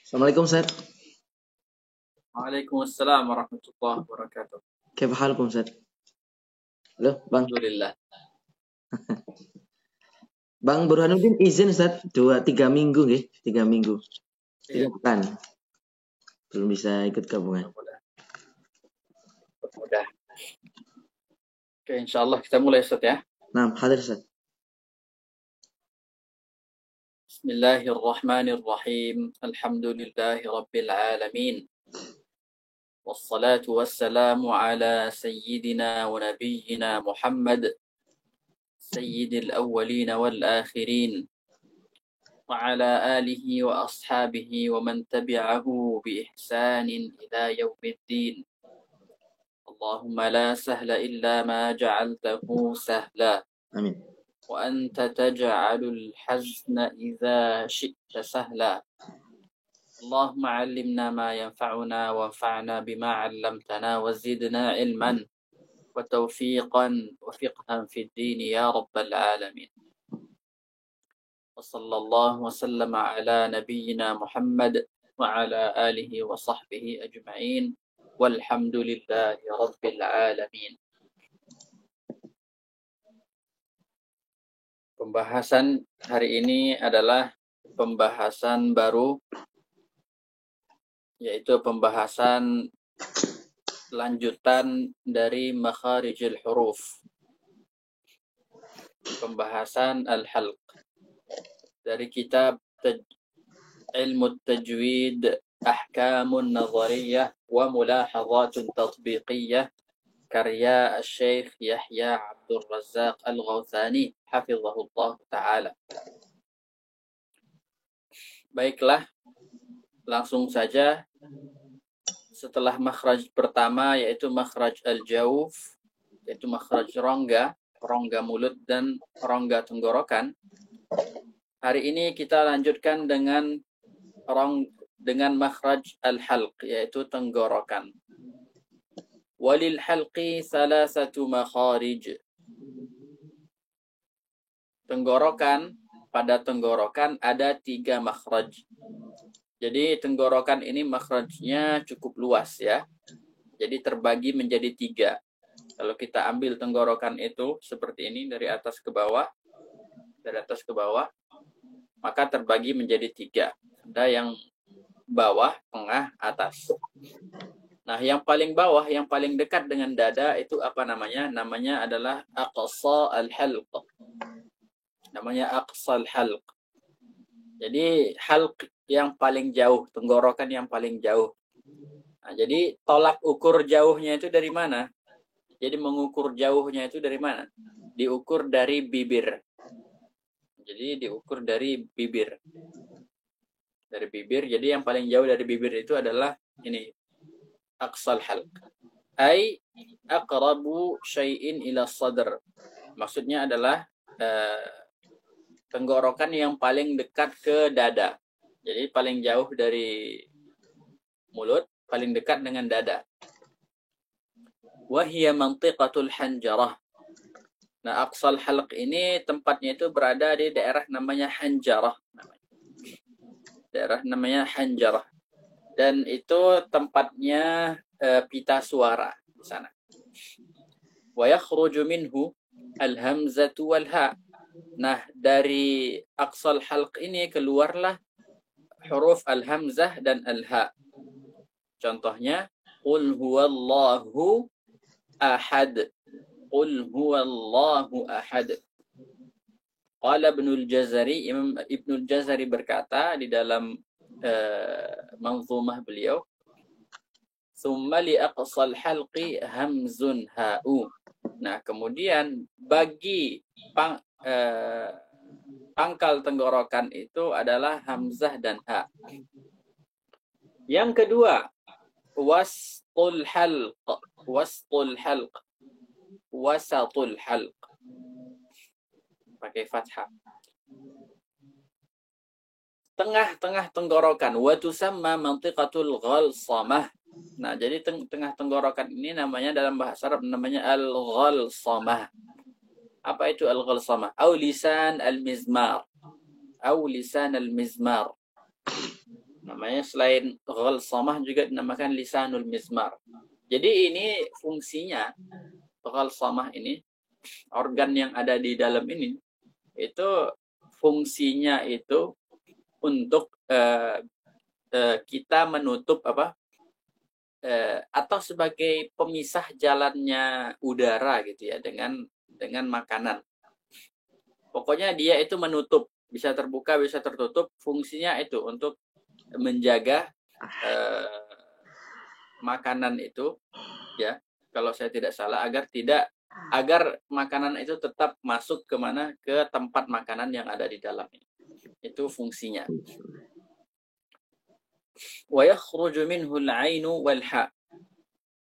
Assalamualaikum Ustaz. Waalaikumsalam warahmatullahi wabarakatuh. Kaifa halukum Ustaz? Halo, Bang. Alhamdulillah. Bang Burhanuddin izin Ustaz 2-3 minggu nggih, 3 minggu. 3 Iya, pekan. Belum bisa ikut gabungan. mudah. Oke, insyaallah kita mulai Ustaz ya. Nah, hadir Ustaz. Bismillahirrahmanirrahim. Alhamdulillahi rabbil alamin. Wassalatu wassalamu ala sayyidina wa nabiyyina Muhammad sayyidil awwalin wal akhirin wa ala alihi wa ashabihi wa man tabi'ahu bi ihsanin ila yaumiddin. اللهم لا سهل إلا ما جعلته سهلا Amin. وأنت تجعل الحزن إذا شئت سهلا اللهم علمنا ما ينفعنا وانفعنا بما علمتنا وزدنا علما وتوفيقا وفقها في الدين يا رب العالمين وصلى الله وسلم على نبينا محمد وعلى آله وصحبه أجمعين والحمد لله رب العالمين. Pembahasan hari ini adalah pembahasan baru, yaitu pembahasan lanjutan dari makharijul huruf. Pembahasan al-halq dari kitab Ilmu Tajwid, Ahkamun Nazariyah wa Mulahazatun Tatbiqiyah karya Syekh Yahya Abdul Razzaq Al-Ghawthani hafizahullah ta'ala. Baiklah, langsung saja. Setelah makhraj pertama yaitu makhraj al-jawf, yaitu makhraj rongga mulut dan rongga tenggorokan. Hari ini kita lanjutkan dengan makhraj al-halq, yaitu tenggorokan. Walil halqi salasatu makharij. Pada tenggorokan ada 3 makhraj. Jadi tenggorokan ini makhrajnya cukup luas ya. Jadi terbagi menjadi 3. Kalau kita ambil tenggorokan itu seperti ini dari atas ke bawah, maka terbagi menjadi 3. Ada yang bawah, tengah, atas. Nah, yang paling bawah, yang paling dekat dengan dada itu apa namanya? Namanya adalah aqsa al-halq. Namanya aqsa al-halq. Jadi halq yang paling jauh, tenggorokan yang paling jauh. Nah, jadi tolak ukur jauhnya itu dari mana? Jadi mengukur jauhnya itu dari mana? Diukur dari bibir. Jadi diukur dari bibir. Dari bibir, jadi yang paling jauh dari bibir itu adalah ini, aqsal halq. Ai aqrabu syai'in ila sadr. Maksudnya adalah tenggorokan yang paling dekat ke dada. Jadi paling jauh dari mulut, paling dekat dengan dada. Wa hiya mantiqatul hanjarah. Nah, aqsal halq ini tempatnya itu berada di daerah namanya hanjarah. Daerah namanya hanjarah. Dan itu tempatnya pita suara di sana. Wa yakhruju minhu al-hamzatu wal-ha. Nah, dari aqsal halq ini keluarlah huruf al-hamzah dan al-ha. Contohnya, qul huwallahu ahad. Qul huwallahu ahad. Qala Ibnul Jazari, Imam Ibnul Jazari berkata di dalam manzumah beliau, "Tsumma li aqsal halqi hamzun ha'u." Nah, kemudian bagi pangkal tenggorokan itu adalah hamzah dan ha. Yang kedua, wastul halq. Wastul halq. Wasatul halq. Pakai fathah. Tengah-tengah tenggorokan. Wa tusamma mantiqatul ghalsamah. Nah, jadi tengah tenggorokan ini namanya dalam bahasa Arab namanya al-ghalsamah. Apa itu al-ghalsamah? Au lisan al-mizmar. Au lisan al-mizmar. Namanya selain ghalsamah juga dinamakan lisanul mizmar. Jadi ini fungsinya ghalsamah ini, organ yang ada di dalam ini, itu fungsinya itu untuk kita menutup atau sebagai pemisah jalannya udara gitu ya dengan makanan. Pokoknya dia itu menutup, bisa terbuka, bisa tertutup. Fungsinya itu untuk menjaga makanan itu, ya, kalau saya tidak salah, agar makanan itu tetap masuk ke tempat makanan yang ada di dalamnya. Itu fungsinya. Wa yakhruju minhu al-'ainu wal ha'.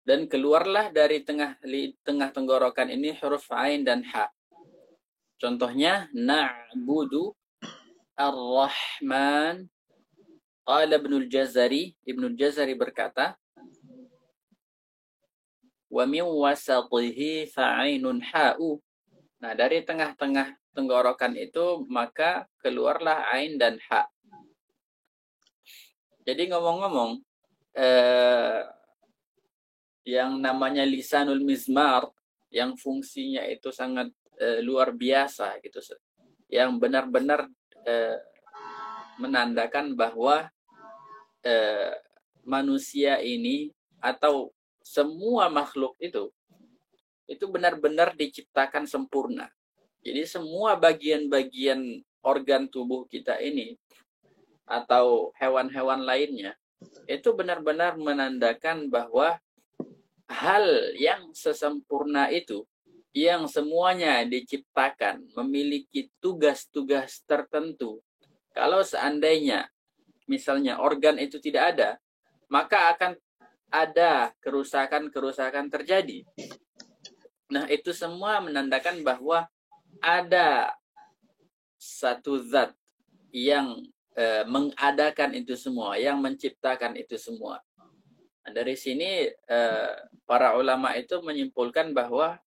Dan keluarlah dari tengah tenggorokan ini huruf ain dan ha. Contohnya na'budu ar-rahman. Qala Ibnul Jazari berkata, wa min wasatihi fa'ainun ha'u. Nah, dari tengah-tengah tenggorokan itu maka keluarlah ain dan ha. Jadi ngomong-ngomong, yang namanya lisanul mizmar, yang fungsinya itu sangat luar biasa gitu, yang benar-benar menandakan bahwa manusia ini atau semua makhluk itu benar-benar diciptakan sempurna. Jadi semua bagian-bagian organ tubuh kita ini atau hewan-hewan lainnya itu benar-benar menandakan bahwa hal yang sesempurna itu, yang semuanya diciptakan memiliki tugas-tugas tertentu. Kalau seandainya misalnya organ itu tidak ada, maka akan ada kerusakan-kerusakan terjadi. Nah, itu semua menandakan bahwa ada satu zat yang mengadakan itu semua, yang menciptakan itu semua. Nah, dari sini para ulama itu menyimpulkan bahwa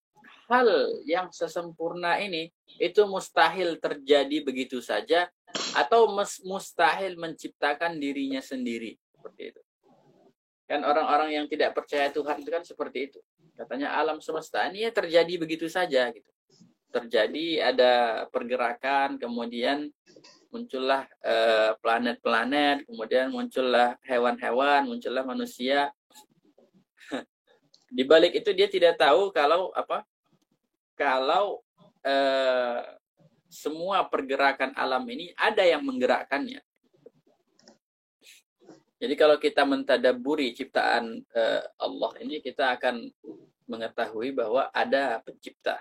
hal yang sesempurna ini itu mustahil terjadi begitu saja, atau mustahil menciptakan dirinya sendiri, seperti itu. Kan orang-orang yang tidak percaya Tuhan itu kan seperti itu. Katanya alam semesta ini ya terjadi begitu saja gitu. Terjadi ada pergerakan, kemudian muncullah planet-planet, kemudian muncullah hewan-hewan, muncullah manusia. Di balik itu dia tidak tahu kalau semua pergerakan alam ini ada yang menggerakkannya. Jadi kalau kita mentadabburi ciptaan Allah ini, kita akan mengetahui bahwa ada pencipta.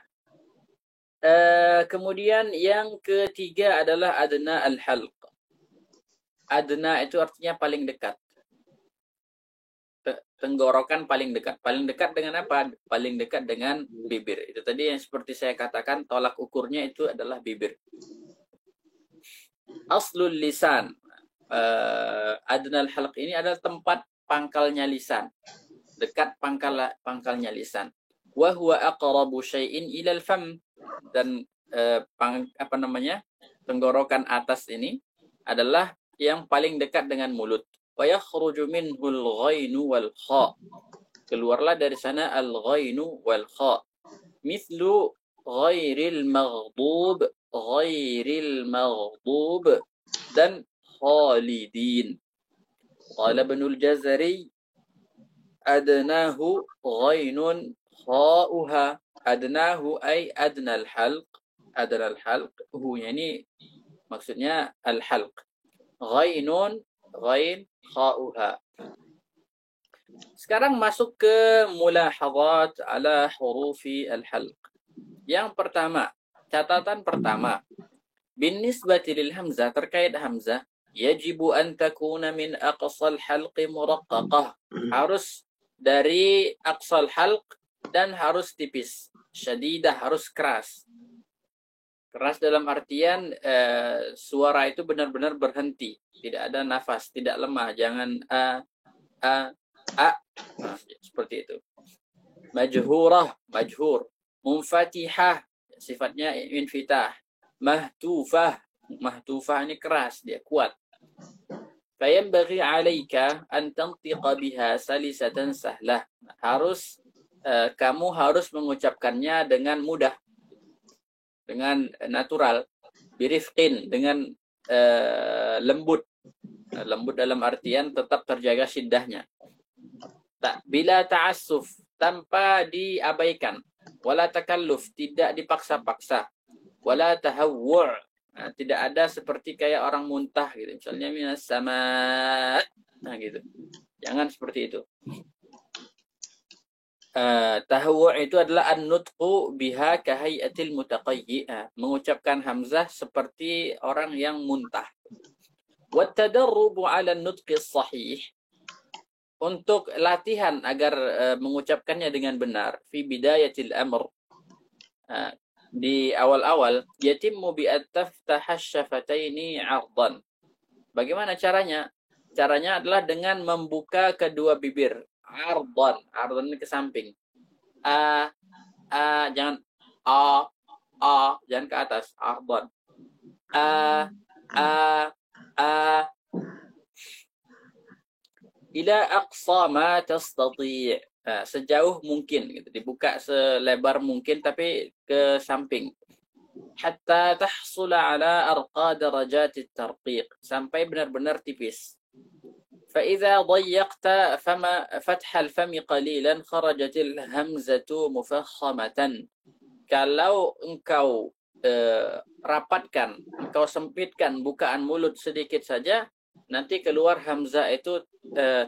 Kemudian yang ketiga adalah adna al-halq. Adna itu artinya paling dekat. Tenggorokan paling dekat. Paling dekat dengan apa? Paling dekat dengan bibir. Itu tadi yang seperti saya katakan, tolak ukurnya itu adalah bibir. Aslul lisan. Adna al-halq ini adalah tempat pangkalnya lisan. Dekat pangkalnya lisan. Wa huwa aqrabu syai'in ilal fam. Dan tenggorokan atas ini adalah yang paling dekat dengan mulut. Wa yakhruju minhul ghainu wal kha. Keluarlah dari sana al-ghainu wal kha. Mithlu ghairil maghdub dan khalidin. Qala Ibnul Jazari adnahu ghainun kha'uha. Adnahu ay adnal halq. Adnal halq hunya ini maksudnya al halq. Ghainun ghain kha'uha. Sekarang masuk ke mulahadhat ala hurufi al halq. Yang pertama, catatan pertama, binisbati lil hamzah, terkait hamzah, yajibu an takuna min aqsal halqi muraqqaqah. Harus dari aqsal halq dan harus tipis. Syadidah, harus keras. Keras dalam artian suara itu benar-benar berhenti, tidak ada nafas, tidak lemah, jangan nah, seperti itu. Majhurah, majhur. Munfatihah, sifatnya infitah. Mahtufah, mahtufah ini keras, dia kuat. Fayanbaghi 'alaika an tantiqa biha salisatan sahlah. Harus kamu harus mengucapkannya dengan mudah, dengan natural, birifqin, dengan lembut. Lembut dalam artian tetap terjaga syiddahnya. Tak bila ta'assuf, tanpa diabaikan. Wala takalluf, tidak dipaksa-paksa. Wala tahawwu', tidak ada seperti kayak orang muntah gitu. Misalnya minas sama, nah gitu. Jangan seperti itu. Tahawwu' itu adalah an-nutqu biha kahayatil mutaqayyi', mengucapkan hamzah seperti orang yang muntah. Wa tadarrubu 'ala an-nutqi as-sahih, untuk latihan agar mengucapkannya dengan benar, fi bidayatil amr, di awal-awal, yatimmu bi at-taftaha syafataini 'ardan. Bagaimana caranya? Caranya adalah dengan membuka kedua bibir, 'ardan. 'Ardan ke samping. Jangan jangan ke atas, 'ardan. Ila aqsa ma tastati', sejauh mungkin gitu, dibuka selebar mungkin tapi ke samping. Hatta tahsula ala arqa darajat at-tarqiq, sampai benar-benar tipis. Fa idza dayyaqta fama fatha al-fami qalilan kharajat al-hamzatu mufakhamatan. Kalau engkau rapatkan, engkau sempitkan bukaan mulut sedikit saja, nanti keluar hamzah itu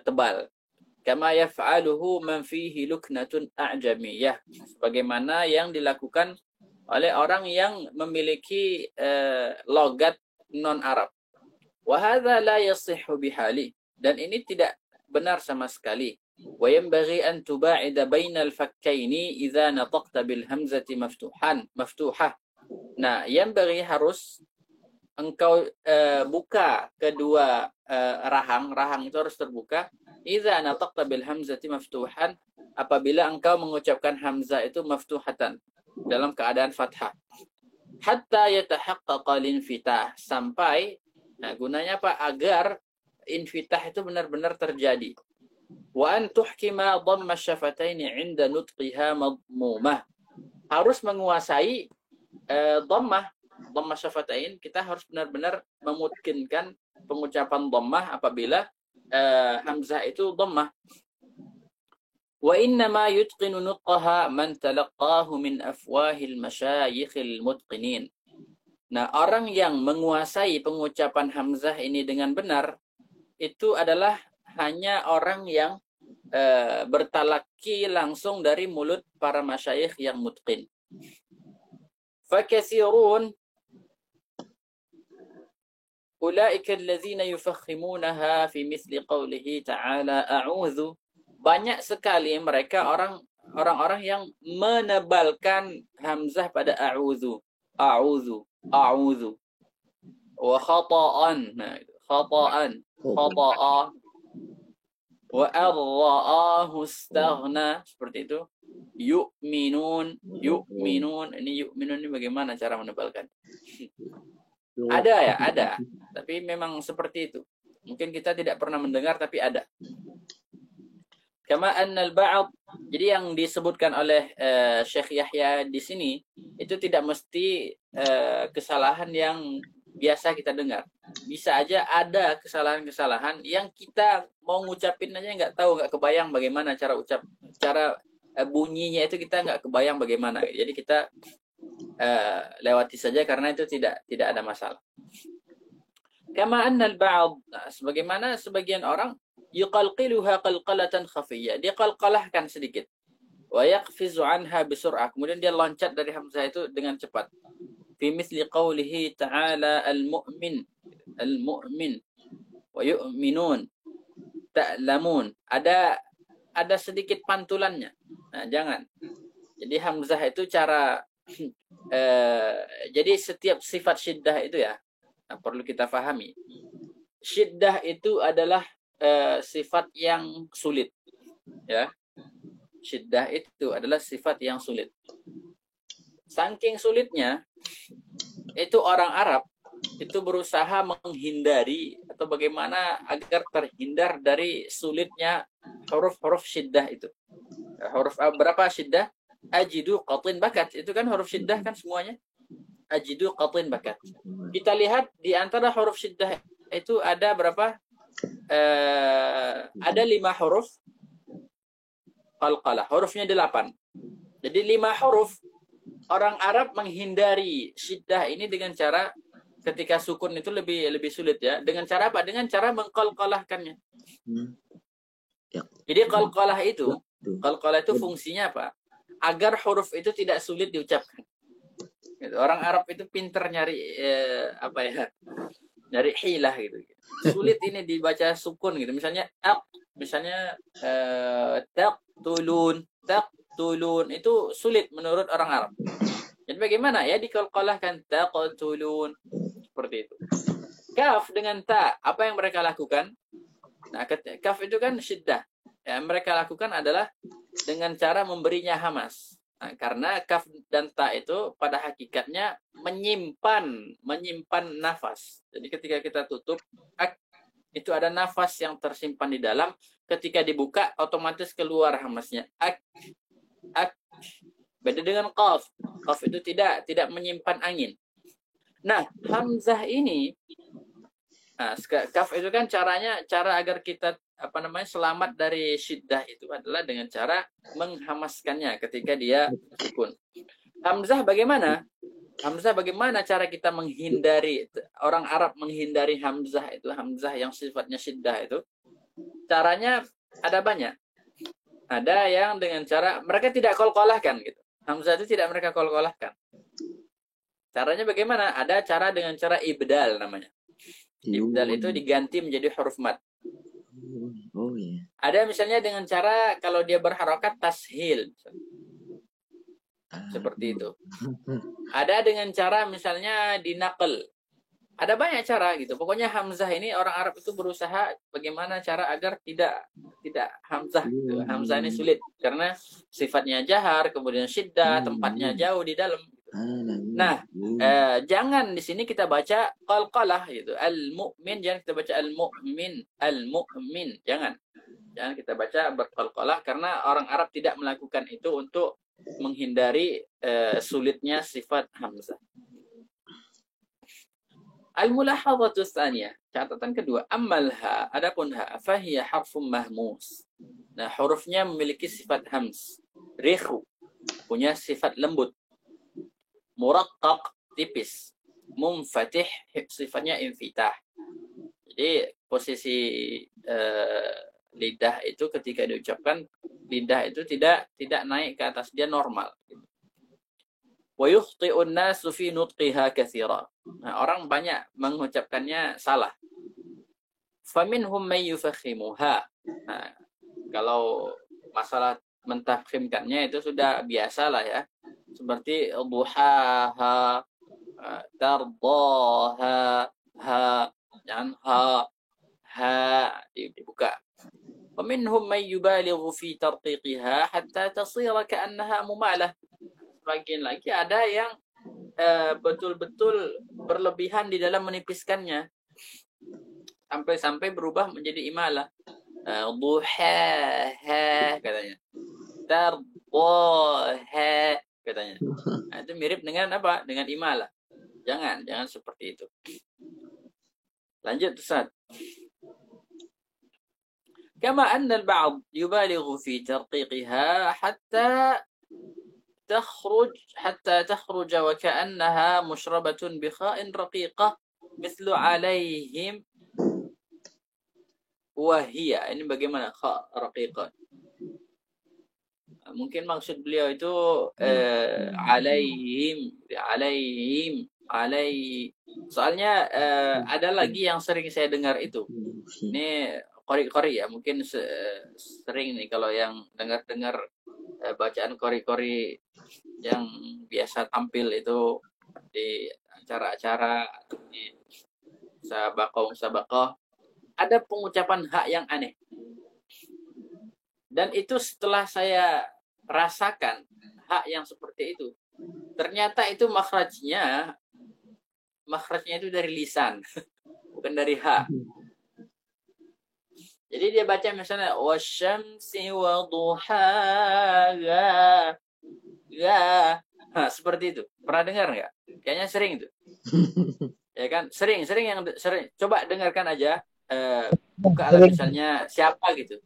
tebal. Kama yaf'aluhu man fihi luknatun a'jamiyah, sebagaimana yang dilakukan oleh orang yang memiliki logat non-Arab. Wa hadza la yasihhu bihali, dan ini tidak benar sama sekali. Wa yanbaghi an tuba'ida bainal fakkaini idza nataqta bil hamzati maftuhah. Nah, yanbaghi, harus engkau buka kedua rahang itu harus terbuka. Idza nataqta bil hamzati maftuhan, apabila engkau mengucapkan hamzah itu maftuhatan, dalam keadaan fathah. Hatta yatahaqqaqa al-infitah, sampai, nah gunanya apa? Agar infitah itu benar-benar terjadi. Wa an tuhkima dhamma syafataini 'inda nutqiha madmumah, harus menguasai dhammah syafatain, kita harus benar-benar memungkinkan pengucapan dhammah apabila hamzah itu dhammah. Wa inna ma yutqinu nutqaha man talaqqahu min afwahil masyayikhil mutqinin. Nah, orang yang menguasai pengucapan hamzah ini dengan benar itu adalah hanya orang yang bertalaki langsung dari mulut para masyayikh yang mutqin. Fakatsirun ulaika allazina yufakhimunaha fi mithli qawlihi ta'ala a'udzu. Banyak sekali mereka orang-orang yang menebalkan hamzah pada a'udzu, a'udzu, a'udzu. Wa khata'an, khata'an, khata'a. Wa arra'ahu istaghna, seperti itu. Yu'minun, yu'minun. Ini yu'minun ini bagaimana cara menebalkan? Ada ya, ada. Tapi memang seperti itu. Mungkin kita tidak pernah mendengar, tapi ada. Kama annal ba'd, jadi yang disebutkan oleh Syekh Yahya di sini itu tidak mesti kesalahan yang biasa kita dengar. Bisa aja ada kesalahan-kesalahan yang kita mau ngucapin aja nggak tahu, nggak kebayang bagaimana cara ucap, cara bunyinya itu kita nggak kebayang bagaimana. Jadi kita lewati saja karena itu tidak ada masalah. Kama annal ba'd, sebagaimana sebagian orang yuqalqiluha qalqalatan khafiyyah, dia qalqalahkan sedikit. Wa yaqfizu anha bisur'ah, kemudian dia loncat dari hamzah itu dengan cepat. Fi mithli qawlihi ta'ala al-mu'min, al-mu'min wa yu'minun ta'lamun. Ada sedikit pantulannya. Nah, jangan. Jadi hamzah itu cara jadi setiap sifat syiddah itu ya, perlu kita pahami. Syiddah itu adalah sifat yang sulit, ya. Syiddah itu adalah sifat yang sulit. Saking sulitnya, itu orang Arab itu berusaha menghindari atau bagaimana agar terhindar dari sulitnya huruf-huruf syiddah itu. Huruf berapa syiddah? Ajidu qatin bakat. Itu kan huruf syiddah kan semuanya. Ajidu qatin bakat. Kita lihat di antara huruf syiddah itu ada berapa? Ada 5 huruf qalqalah. Hurufnya 8. Jadi 5 huruf. Orang Arab menghindari syiddah ini dengan cara ketika sukun itu lebih sulit ya. Dengan cara apa? Dengan cara mengqalqalahkannya. Ya. Jadi qalqalah itu fungsinya apa? Agar huruf itu tidak sulit diucapkan. Gitu. Orang Arab itu pinter nyari nyari hilah gitu. Sulit ini dibaca sukun gitu. Misalnya taqtulun itu sulit menurut orang Arab. Jadi bagaimana ya dikalkalahkan taqtulun seperti itu. Kaf dengan ta, apa yang mereka lakukan? Nah, kaf itu kan syiddah. Yang mereka lakukan adalah dengan cara memberinya hamas. Nah, karena kaf dan ta itu pada hakikatnya menyimpan nafas. Jadi ketika kita tutup, itu ada nafas yang tersimpan di dalam. Ketika dibuka, otomatis keluar hamasnya. Beda dengan qaf. Qaf itu tidak menyimpan angin. Nah, hamzah ini, kaf itu kan cara agar kita selamat dari syiddah itu adalah dengan cara menghamaskannya ketika dia sukun. Hamzah bagaimana? Hamzah bagaimana cara kita menghindari, orang Arab menghindari hamzah itu, hamzah yang sifatnya syiddah itu? Caranya ada banyak. Ada yang dengan cara mereka tidak qalqalahkan gitu. Hamzah itu tidak mereka qalqalahkan. Caranya bagaimana? Ada cara dengan cara ibdal namanya. Ibdal itu diganti menjadi huruf mad. Oh iya. Ada misalnya dengan cara kalau dia berharokat tashil. Seperti itu. Ada dengan cara misalnya dinaql. Ada banyak cara gitu. Pokoknya hamzah ini orang Arab itu berusaha bagaimana cara agar tidak hamzah gitu. Hamzah ini sulit karena sifatnya jahar, kemudian syiddah, tempatnya jauh di dalam. Nah, jangan di sini kita baca qalqalah gitu. Al-mu'min, jangan kita baca al-mu'min. Jangan kita baca berqalqalah karena orang Arab tidak melakukan itu untuk menghindari sulitnya sifat hamzah. Al-mulahadhatu tsaniyah, catatan kedua, ammal ha, adapun ha, fahiya harfun mahmus. Nah, hurufnya memiliki sifat hams. Rikhu, punya sifat lembut. Muraqqaq, tipis. Mumfatih, sifatnya infitah. Jadi posisi lidah itu ketika diucapkan, lidah itu tidak naik ke atas, dia normal. Wa yukhti'un nasu fi nutqiha katsira. Nah, orang banyak mengucapkannya salah. Faminhum may yufakhimuha. Nah, kalau masalah mentafkhimkannya itu sudah biasa lah ya. Seperti duhaha, tardaha, jangan ha dibuka. Faminhum may yubalighu fi tarqiqiha hatta tasira ka'annaha mumalah. Bagian lagi ada yang betul-betul berlebihan di dalam menipiskannya sampai berubah menjadi imalah. Duha katanya, tarboha katanya. Nah, itu mirip dengan apa? Dengan imalah. Jangan seperti itu. Lanjut Ustaz. Kama anna al-ba'd yubalighu fi tarqiqiha hatta تخرج وكأنها مشربة بخاء رقيقة مثل عليهم وهي. Ini bagaimana kha raqiqah? Mungkin maksud beliau itu alaihim. Soalnya ada lagi yang sering saya dengar itu. Ini qori-qori ya, mungkin sering nih kalau yang dengar bacaan qori-qori yang biasa tampil itu di acara-acara di musabaqah ada pengucapan hak yang aneh. Dan itu setelah saya rasakan hak yang seperti itu, ternyata itu makhrajnya makhrajnya itu dari lisan, bukan dari ha. Jadi dia baca misalnya wasyamsi wa duhaha. Ya. Nah, seperti itu. Pernah dengar nggak? Kayaknya sering itu. Ya kan? Sering yang sering. Coba dengarkan aja. Buka lah misalnya siapa gitu.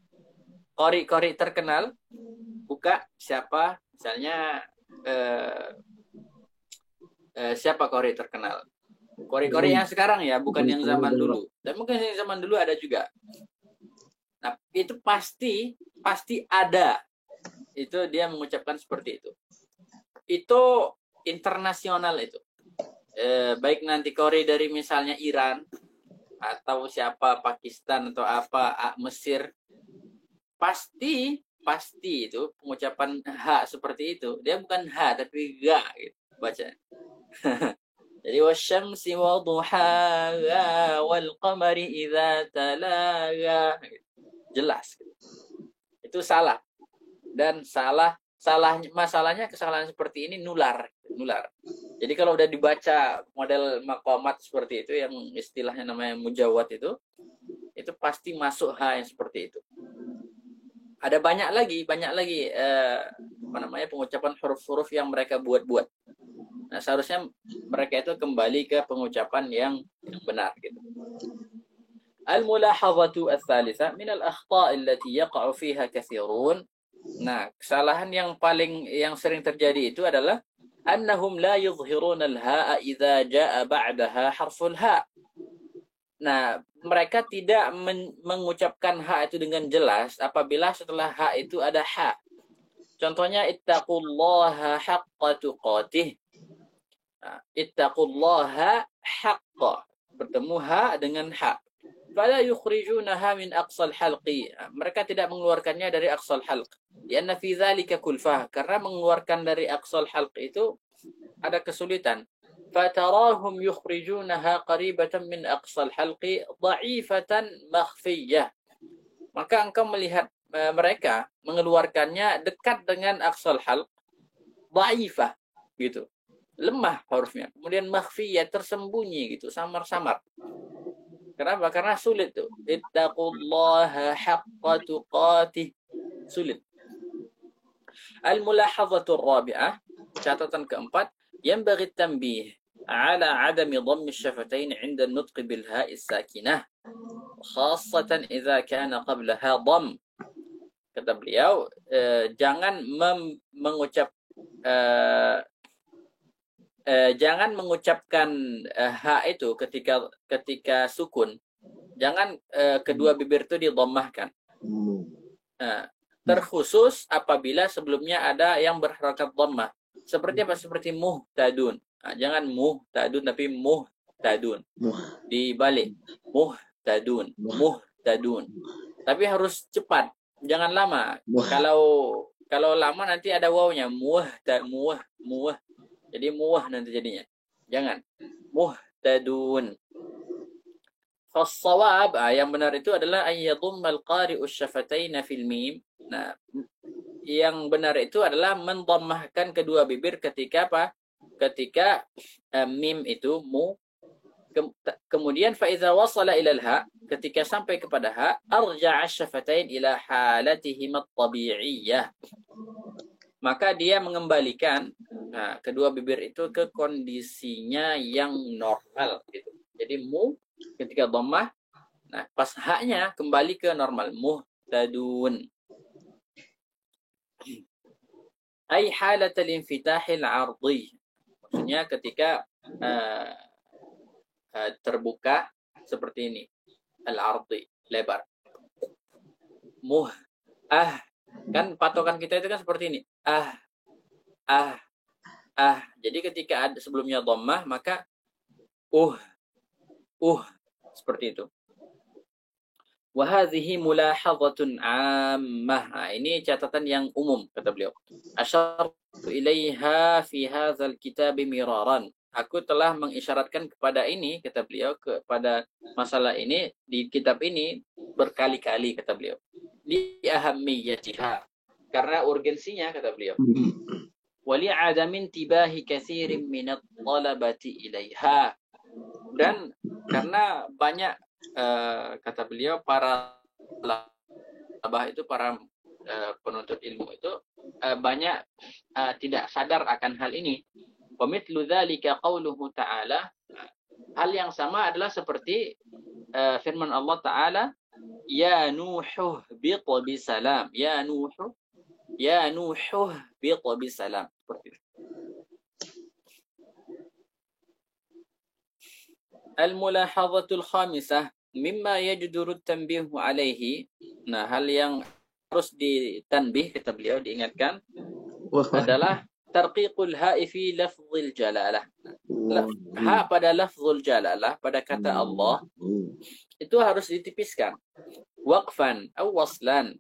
Qori terkenal. Buka siapa? Misalnya siapa qori terkenal? Qori yang sekarang ya, bukan yang zaman dulu. Dan mungkin yang zaman dulu ada juga. Nah, itu pasti ada. Itu dia mengucapkan seperti itu. Itu internasional itu. Baik nanti Korea dari misalnya Iran atau siapa Pakistan atau apa Mesir, pasti itu pengucapan ha seperti itu. Dia bukan ha tapi ga gitu baca. Jadi wasyamsi wa duhaha wal qamari idza talaga. Jelas. Itu salah. Dan masalahnya kesalahan seperti ini nular. Jadi kalau udah dibaca model maqamat seperti itu yang istilahnya namanya mujawad itu pasti masuk ha yang seperti itu. Ada banyak lagi pengucapan huruf-huruf yang mereka buat-buat. Nah, seharusnya mereka itu kembali ke pengucapan yang benar gitu. Al-mulahadhatu ats-tsalitsah min al-akhta' allati yaqa'u fiha katsirun. Nah, kesalahan yang sering terjadi itu adalah annahum la yudhhiruna al-ha'a idza jaa'a ba'daha harful ha'. Nah, mereka tidak mengucapkan ha itu dengan jelas apabila setelah ha itu ada ha. Contohnya ittaqullaha haqqa tuqatih. Nah, ittaqullaha haqqa bertemu ha dengan ha. Fala yukhrijunaha min aqsal halqi. Mereka tidak mengeluarkannya dari aqsal halq. Lianna fi dzalika kulfah. Karena mengeluarkan dari aqsal halq itu ada kesulitan. Fatarahum yukhrijunaha qaribatan min aqsal halqi dha'ifatan makhfiyah. Maka engkau melihat mereka mengeluarkannya dekat dengan aqsal halq, dha'ifah gitu. Lemah hurufnya. Kemudian makhfiyah tersembunyi gitu, samar-samar. Kenapa? Karena sulit tuh. Ittaqullaha haqqa tuqatih. Sulit. Al-mulahadhatur rabi'ah, catatan keempat, yanbaghi at-tanbih ala 'adami dhamm asy-syafatain 'inda an-nutq bil ha'i as-sakinah, khassatan idza kana qablaha dhamm. Kata beliau, jangan mengucapkan ha itu ketika sukun. Jangan kedua bibir itu didommahkan. Terkhusus apabila sebelumnya ada yang berharakat dhammah. Seperti apa? Seperti muhtadun. Nah, jangan muhtadun tapi muhtadun. Dibalik. Muhtadun. Tapi harus cepat. Jangan lama. Kalau lama nanti ada wawnya. Muh. Jadi muah nanti jadinya. Jangan. Muhtadun. Fas-shawab, yang benar itu adalah ayyadhummal qari'u syafataina fil mim. Nah, yang benar itu adalah mendammahkan kedua bibir ketika apa? Ketika mim itu mu. Kemudian fa idza wasala ila al-ha, ketika sampai kepada ha, arja'a syafatain ila halatihim at-tabi'iyyah. Maka dia mengembalikan kedua bibir itu ke kondisinya yang normal gitu. Jadi mu ketika dhammah, nah pas haknya kembali ke normal, muhtadun. Ai halat al-infitah al-'ardi. Maksudnya ketika terbuka seperti ini, al-'ardi, lebar. Kan patokan kita itu kan seperti ini. Jadi ketika ada sebelumnya dhammah maka seperti itu. Wa hadhihi mulahadhatun 'ammah. Nah, ini catatan yang umum kata beliau. Asyartu ilaiha fi hadzal kitab miraran. Aku telah mengisyaratkan kepada ini kata beliau, kepada masalah ini di kitab ini berkali-kali kata beliau. Li ahammiyatiha. Karena urgensinya kata beliau. Wa li 'adamin tibahi katsirin min at-talabati ilaiha. Dan karena banyak kata beliau para labah itu, para penuntut ilmu itu banyak tidak sadar akan hal ini. Wa mithlu dzalika qauluhu ta'ala, hal yang sama adalah seperti firman Allah Ta'ala, ya Nuhuh biq bisalam, ya Nuhuh biq bisalam, seperti itu. Al-mulahadhatul khamisah mimma yajduru tanbihu alaihi. Nah, hal yang harus ditanbih, kata beliau, diingatkan, adalah tarqiqul ha'i fi lafzil jalalah. Ha pada lafzul jalalah, pada kata Allah, itu harus ditipiskan. Waqfan aw waslan.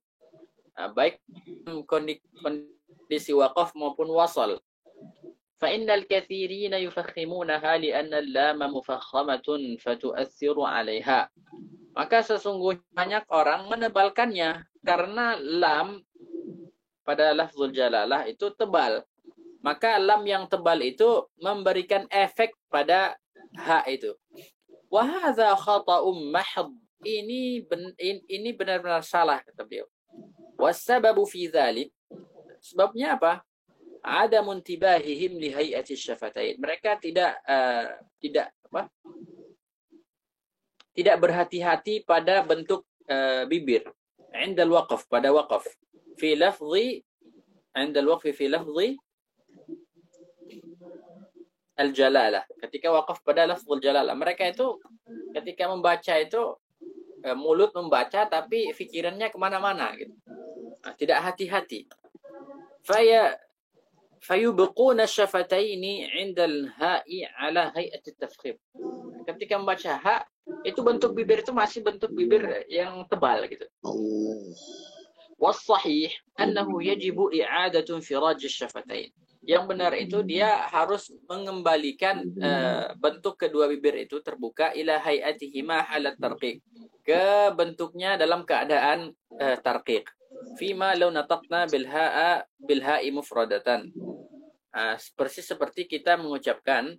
Baik kondisi waqaf maupun wasal. فإن الكثيرين يفخمونها لأن اللام مفخمة فتؤثر عليها. Maka sesungguhnya banyak orang menebalkannya karena lam pada lafzul jalalah itu tebal. Maka lam yang tebal itu memberikan efek pada ha itu. Wa hadza khata'un mahd. Ini benar-benar salah, kata beliau. Wassababu fi dzalik. Sebabnya apa? Ada muntibahihim li hay'ati syafatain. Mereka tidak berhati-hati pada bentuk bibir. Indal waqaf, pada waqaf. Fi lafzi, indal waqfi fi lafzi al-jalalah. Ketika waqaf pada lafzul jalalah. Mereka itu ketika membaca itu mulut membaca tapi fikirannya kemana-mana gitu. Tidak hati-hati. Fayubquna syafataini 'inda al-ha'i 'ala hay'ati tafkhim. Ketika membaca ha, itu bentuk bibir itu masih bentuk bibir yang tebal gitu. Was-sahih annahu yajibu i'adatu infiraj asy-syafatain. Yang benar itu dia harus mengembalikan bentuk kedua bibir itu terbuka ila hay'atihima halat tarqiq, ke bentuknya dalam keadaan tarqiq. Fima law nataqna bil ha'i mufradatan. Persis seperti kita mengucapkan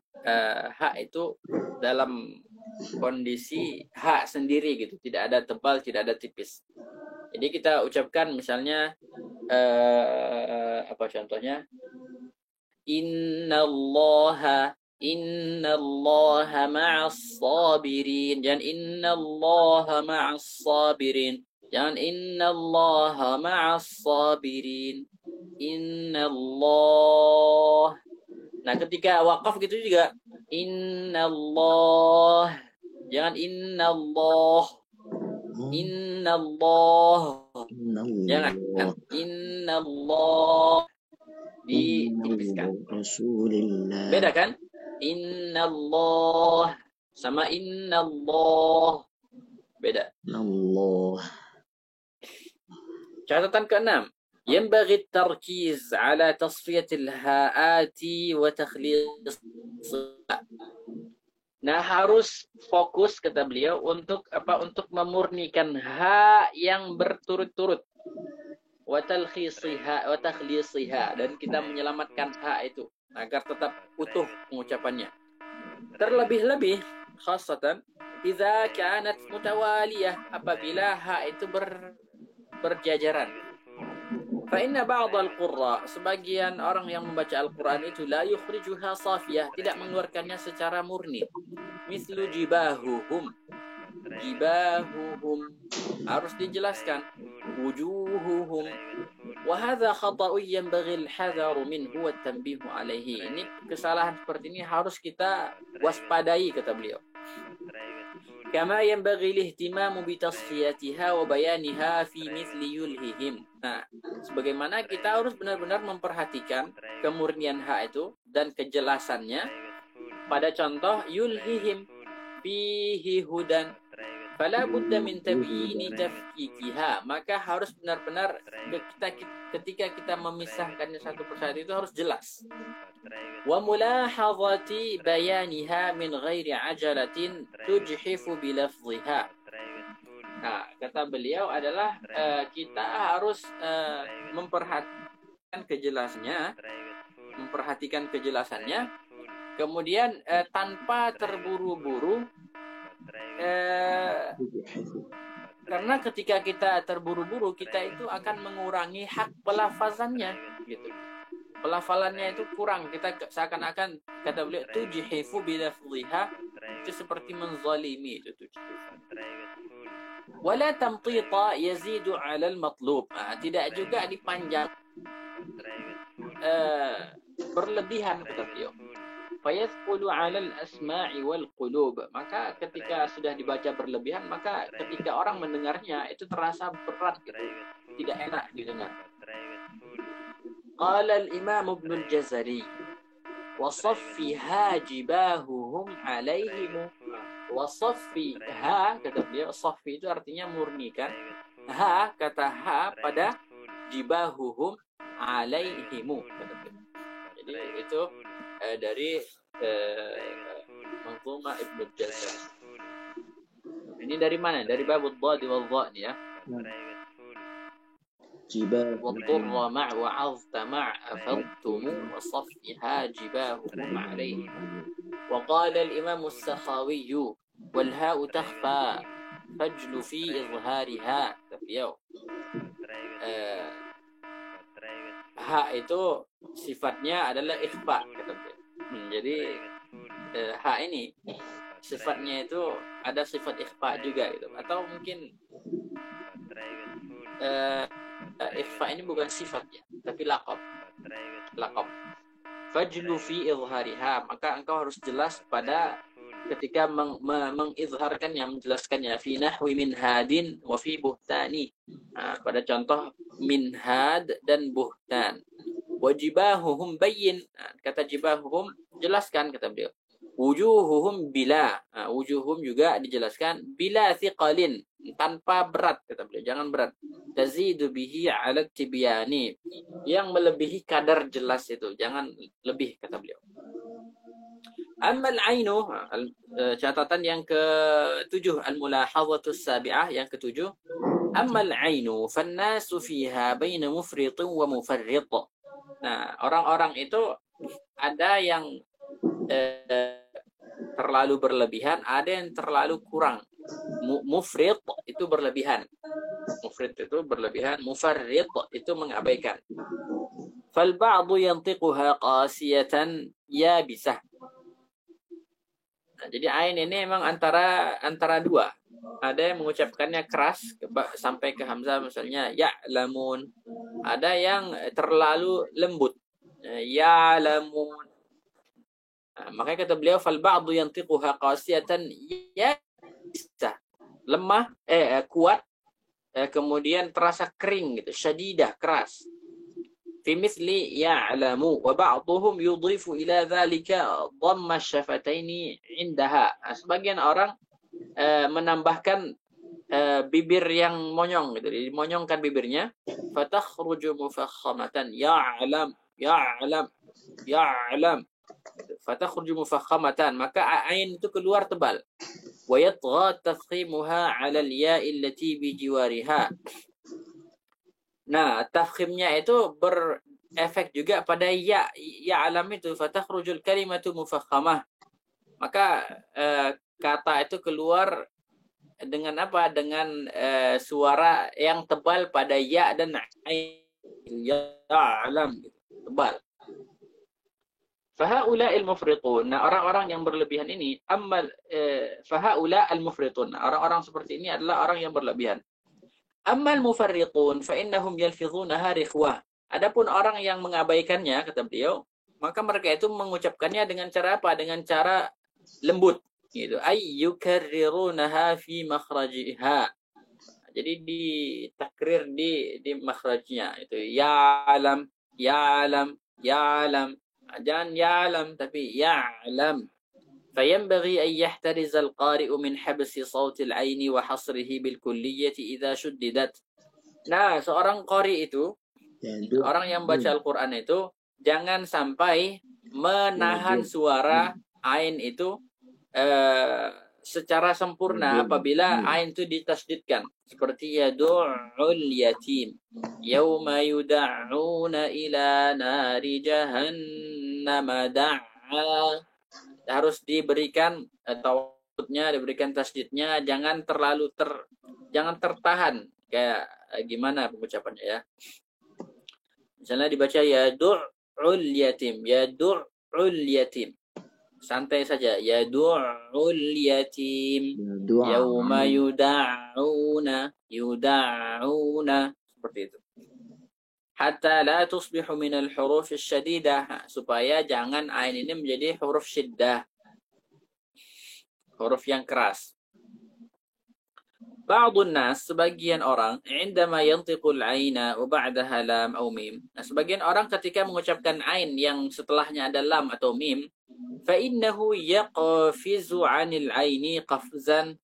ha itu dalam kondisi ha sendiri gitu, tidak ada tebal, tidak ada tipis. Jadi kita ucapkan misalnya apa contohnya? Innallaha ma'as sabirin. Jangan innallaha ma'as sabirin. Jangan innallaha ma'as sabirin. Innallah. Nah, ketika waqaf gitu juga innallah. Jangan innallah. Innallah. Jangan innallah. Ditipiskan. Beda kan? Innallah sama innallah. Beda. Allah. Catatan ke-6. Yanbaghi at-tarkiz ala tasfiyatil haati wa takhlis. Nah, harus fokus, kata beliau, untuk apa? Untuk memurnikan ha yang berturut-turut. Wa takhlisiha, dan kita menyelamatkan ha itu agar tetap utuh pengucapannya. Terlebih-lebih khasatan idza kanat mutawaliyah, apabila ha itu berjajaran. Fa inna ba'd al-qurra, sebagian orang yang membaca Al-Qur'an itu la yukhrijuha safiyah, tidak mengeluarkannya secara murni. Mislu jibahuhum harus dijelaskan wujuhuhum. Wa hadza khata'un yanbaghi al-hadharu minhu wa at-tanbihu alayhi. Ini kesalahan seperti ini harus kita waspadai, kata beliau. Kama yanbaghi al-ihtimamu bi tasfiyatiha wa bayaniha fi mithli yulhihim. Nah, sebagaimana kita harus benar-benar memperhatikan kemurnian ha itu dan kejelasannya pada contoh yulhihim fihi hudan. Fala budda min tabyini tafkikiha. Maka harus benar-benar ketika kita memisahkannya satu persatu itu harus jelas. Wa mulahadhati bayaniha min ghairi ajalatin tujhifu bi lafdhiha. Nah, kata beliau adalah kita harus memperhatikan kejelasannya Kemudian tanpa terburu-buru, karena ketika kita terburu-buru, kita itu akan mengurangi hak pelafazannya, gitu. Pelafalannya itu kurang. Kita seakan-akan, kata beliau, tujhifu bilafziha, itu seperti menzalimi itu tujhifu. Wala tamtita yazidu 'ala al-matlub. Tidak juga dipanjang berlebihan, kata beliau. Fayadkhulu 'ala al-asma'i wal qulub. Maka ketika sudah dibaca berlebihan, maka ketika orang mendengarnya itu terasa berat gitu. Tidak enak didengar. Qala al-Imam Ibn al-Jazari wa saffiha jibahuhum 'alaihim. Wa saffiha, kata beliau, saffi itu artinya murnikan. Ha, kata ha pada jibahuhum 'alaihim, kata beliau. Jadi itu dari Manzumah Ibn al-Jazari. Ini dari mana? Dari babud dhad wal dha ya. واضطر مع وعظت مع أفضتم وصفها جباههم عليه. وقال الإمام السخاوي والهاء تخفى فجل في إظهارها. Ha itu sifatnya adalah ikhfa. Jadi ha ini sifatnya itu ada sifat ikhfa juga gitu. Atau mungkin ikhfa ini bukan sifatnya, tapi laqab. Fajlu fi izhariha, maka engkau harus jelas pada ketika mengizharkannya, menjelaskannya. Fi nahwi minhadin wa fi buhtani. Pada contoh minhad dan buhtan. Wajibahuhum bayyin. Kata jibahuhum, jelaskan, kata beliau. Wujuhuhum bila. Wujuhum juga dijelaskan bila thiqalin, tanpa berat, kata beliau, jangan berat. Tazidu bihi 'ala tibyani, yang melebihi kadar jelas itu, jangan lebih, kata beliau. Ammal ainu, catatan yang ke-7, al-mulahadhatus sabi'ah yang ke-7. Ammal ainu fannasu fiha baina mufritin wa mufarrit. Nah, orang-orang itu ada yang terlalu berlebihan, ada yang terlalu kurang. Mufrit itu berlebihan. Mufrit itu berlebihan, mufarrit itu mengabaikan. Fal ba'du yantiquha qasiyatan yabisah. Nah, jadi ain ini memang antara dua. Ada yang mengucapkannya keras sampai ke hamzah, misalnya ya'lamun. Ada yang terlalu lembut, ya'lamun. Nah, makanya kata beliau fal ba'du yantiquha qasiyatan yabisah. Lemah, kuat, kemudian terasa kering gitu, syadidah, keras. Fi mithli ya'lamu wa ba'dhum yudhifu ila dhalika dhamma syafataini indaha. Sebagian orang menambahkan bibir yang monyong gitu, dimonyongkan bibirnya. Fatakhruju mufakhamatan ya'lam ya'lam ya'lam. Fatakhruju mufakhamatan, maka ain itu keluar tebal. Wa yatgha tafkhimuha 'ala al-ya'i allati bi jiwariha. Nah, tafkhimnya itu berefek juga pada ya alam itu. Fatahurujul kalimatu mufakhamah. Maka kata itu keluar dengan apa? Dengan suara yang tebal pada ya dan ain. Ya alam, tebal. Fahaula al-mufritun. Nah, orang-orang yang berlebihan ini, fahaula al-mufritun. Orang-orang seperti ini adalah orang yang berlebihan. Ammal mufarritun fa innahum yalfizunaha rikhwah. Adapun orang yang mengabaikannya, kata beliau, maka mereka itu mengucapkannya dengan cara apa? Dengan cara lembut gitu. Ay yukarrirunaha fi makhrajiha. Jadi ditakrir di makhrajnya itu ya'lam ya'lam ya'lam. Jangan ya'lam tapi ya'lam. فينبغي أن يحترز القارئ من حبس صوت العين وحصره بالكلية إذا شددت. Nah, seorang qari itu, orang yang baca Al-Quran itu, jangan sampai menahan suara ain itu secara sempurna apabila ain itu ditasdidkan. Seperti yadu'ul yatim. Yawma yuda'una ila nari jahannama da'a. harus diberikan tawadudnya, diberikan tasdidnya, jangan terlalu jangan tertahan kayak gimana pengucapannya ya. Misalnya dibaca yadu'ul yatim, yadu'ul yatim. Santai saja. Yadu'ul yatim. Yauma yuda'una, yuda'una. Seperti itu. Hatta la tusbihu minal huruf syadidah. Supaya jangan ain ini menjadi huruf syiddah. Huruf yang keras. Ba'dun nas, sebagian orang, indama yantiqul aina wa ba'daha lam aw mim. Nah, sebagian orang ketika mengucapkan ain yang setelahnya ada lam atau mim, fa innahu yaqfizu 'anil aini qafzan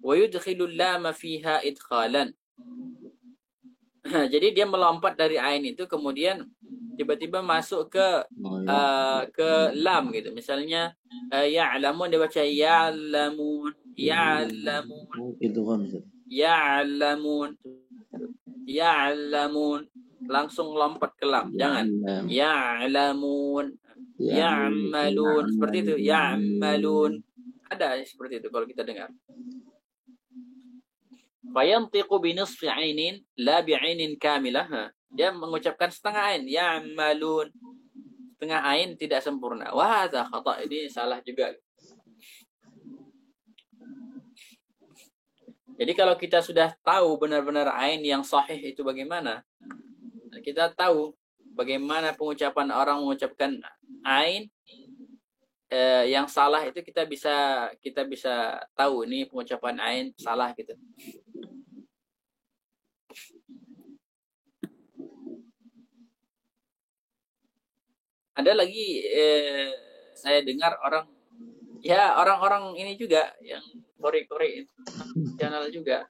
wa yudkhilu lam fiha idkhalan. Jadi dia melompat dari ain itu kemudian tiba-tiba masuk ke lam gitu. Misalnya ya'lamun dia baca ya'lamun. Ya'lamun. Ya'lamun. Ya'lamun. Langsung lompat ke lam. Jangan. Ya'lamun. Ya'malun. Seperti itu. Ya'malun. Ada seperti itu kalau kita dengar. Fayantiqu binisfi ainin la bi'ainin kamilah. Dia mengucapkan setengah ain. Ya'malun. Setengah ain tidak sempurna. Wah, hadza khata'. Ini salah juga. Jadi kalau kita sudah tahu benar-benar ain yang sahih itu bagaimana, kita tahu bagaimana pengucapan orang mengucapkan ain yang salah itu kita bisa tahu ini pengucapan ain salah gitu. Ada lagi saya dengar orang-orang ini juga yang Kori internasional juga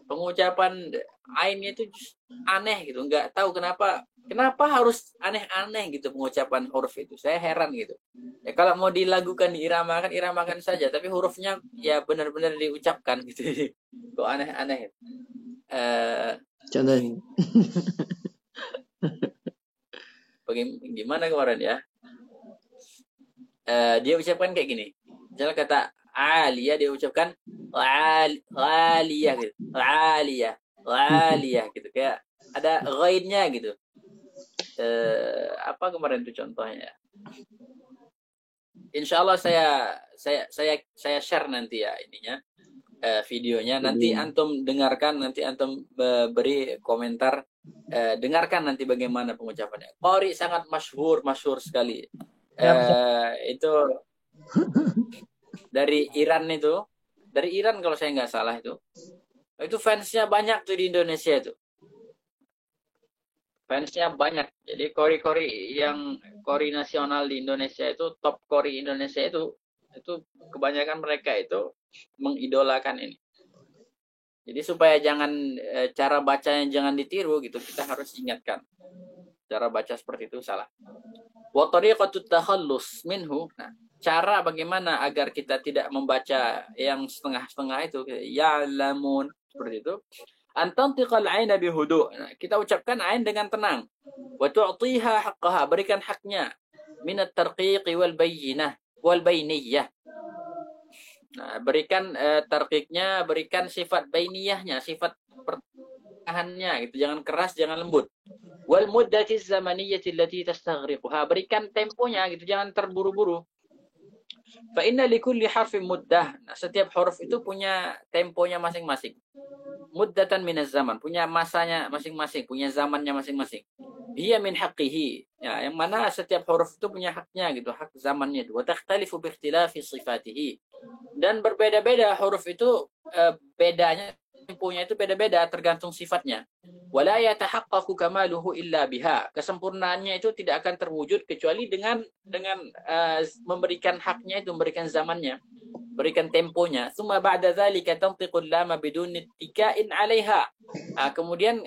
pengucapan ainnya itu aneh gitu, nggak tahu kenapa harus aneh-aneh gitu pengucapan huruf itu. Saya heran gitu. Ya kalau mau dilakukan iramakan saja, tapi hurufnya ya benar-benar diucapkan gitu. Kok aneh-aneh. Contohnya. Gimana kemarin ya? Dia ucapkan kayak gini. Misalnya kata aliyah dia ucapkan aliyah gitu. Aliyah gitu. Kayak ada ghainnya gitu. Apa kemarin itu contohnya? Insyaallah saya share nanti ya ininya videonya. Nanti antum dengarkan, nanti antum beri komentar. Dengarkan nanti bagaimana pengucapannya. Qori sangat masyhur sekali. Itu dari Iran kalau saya nggak salah itu fansnya banyak tuh di Indonesia itu. Fansnya banyak. Jadi kori nasional di Indonesia itu, top kori Indonesia itu kebanyakan mereka itu mengidolakan ini. Jadi supaya cara bacanya jangan ditiru gitu, kita harus ingatkan. Cara baca seperti itu salah. Wa tariqatut takhallus minhu. Nah, cara bagaimana agar kita tidak membaca yang setengah-setengah itu, ya'lamun seperti itu. Antantiqal 'aina bihudu'. Nah, kita ucapkan ain dengan tenang. Wa tu'tiha haqqaha, berikan haknya. Min at-tarqiq wal bayyinah wal bainiyah. Nah, berikan tarqiqnya, berikan sifat bainiyahnya, sifat pertahannya gitu. Jangan keras, jangan lembut. Wal muddati zamaniyati allati tastaghriquha, berikan temponya gitu, jangan terburu-buru. Fa inna likulli harfin muddah. Nah, setiap huruf itu punya temponya masing-masing. Muddatan minaz zaman, punya masanya masing-masing, punya zamannya masing-masing. Hiya min haqqihi. Ya, yang mana setiap huruf itu punya haknya gitu, hak zamannya itu. Wa takhtalifu bi ikhtilafi sifatihi. Dan berbeda-beda huruf itu bedanya temponya itu beda-beda tergantung sifatnya. Wala yatahaqqaqu kamaluhu illa biha. Kesempurnaannya itu tidak akan terwujud kecuali dengan memberikan haknya itu, memberikan zamannya, berikan temponya. Tsumma ba'da dzalika tantiqul lam bidun ittikain 'alaiha. Kemudian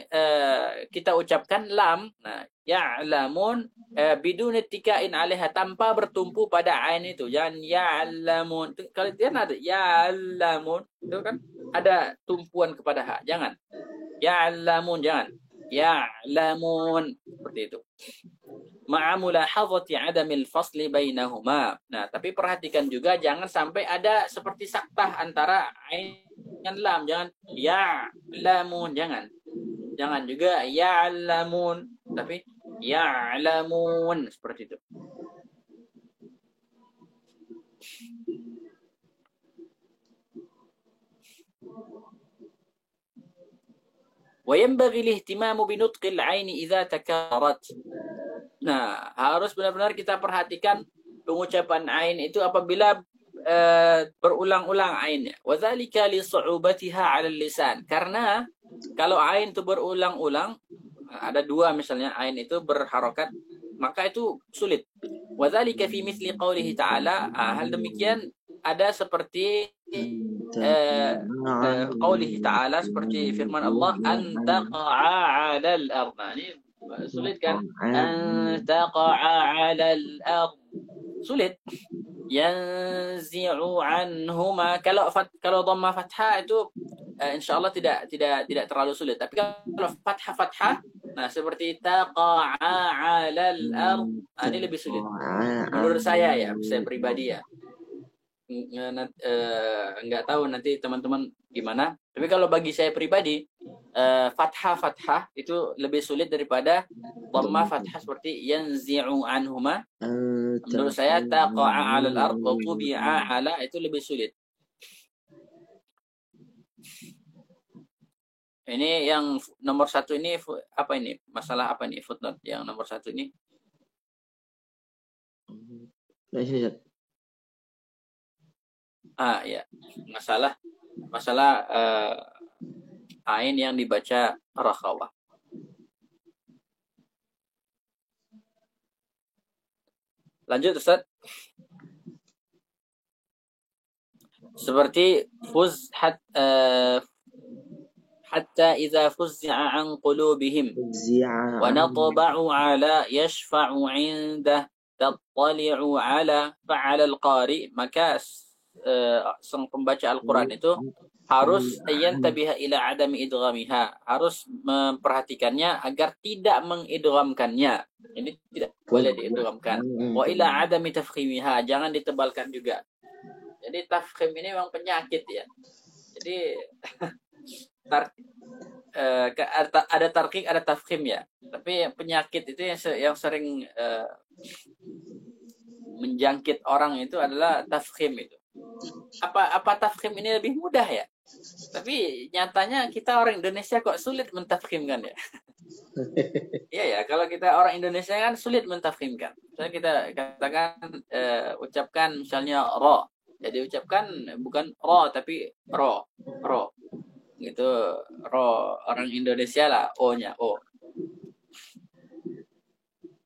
kita ucapkan lam, nah ya'lamun bidun ittikain 'alaiha, tanpa bertumpu pada ain itu. Jangan ya'lamun. Kalau dia ada ya'lamun, itu kan ada tumpuan kepada ha. Jangan. Ya'lamun, jangan. Ya'lamun, seperti itu. ma'a mulahadhati 'adamil fasli bainahuma. Nah, tapi perhatikan juga jangan sampai ada seperti saktah antara ain dan lam. Jangan ya'lamun, jangan. Jangan juga ya'lamun, tapi ya'lamun seperti itu. وينبغي الاهتمام بنطق العين إذا تكررت. Nah, harus benar-benar kita perhatikan pengucapan ain itu apabila berulang-ulang ainnya. Wadzalika li su'ubatiha 'ala lisan. Karena kalau ain itu berulang-ulang, ada dua misalnya ain itu berharokat, maka itu sulit. Wadzalika fi mithli qoulihi ta'ala. Hal demikian ada seperti qoulihi ta'ala, seperti firman Allah, an taqa'a 'alal ardh. Ini sulit kan? An taqa'a 'alal ardh. Sulit. Yanzi'u anhuma. Kalau dhamma fathah itu insyaallah tidak terlalu sulit. Tapi kalau fathah, nah seperti taqa'a 'alal ardh, ini lebih sulit. Menurut saya ya, saya pribadi ya. Nggak tahu nanti teman-teman gimana. Tapi kalau bagi saya pribadi, fathah itu lebih sulit daripada dhamma fathah seperti yanzi'u anhuma. Menurut saya taqa'a 'alal ard wa tubi'a 'ala itu lebih sulit. Ini yang nomor 1 ini apa ini? Masalah apa ini? Footnote yang nomor 1 ini. Nah, sini, Ustaz. Ya. Masalah ain yang dibaca rakhawah. Lanjut Ustaz. Seperti hatta idza fuzzi'a an qulubihim wa natba'u 'ala yashfa'u 'indah tattali'u 'ala fa'ala al-qari. Maka sang pembaca Al-Quran itu harus yantabiha ila adami idghamiha, harus memperhatikannya agar tidak mengidghamkannya. Ini tidak boleh diidghamkan. Wa ila adami tafkhimiha, jangan ditebalkan juga. Jadi tafkhim ini memang penyakit ya. Jadi ada tarqiq, ada tafkhim ya. Tapi penyakit itu yang sering menjangkit orang itu adalah tafkhim itu. Apa tafkhim ini lebih mudah ya? Tapi nyatanya kita orang Indonesia kok sulit mentafkhimkan ya. Iya ya, kalau kita orang Indonesia kan sulit mentafkhimkan. Misalnya kita katakan ucapkan misalnya ro. Jadi ucapkan bukan ro tapi ro. Gitu, ro orang Indonesia lah, o-nya o.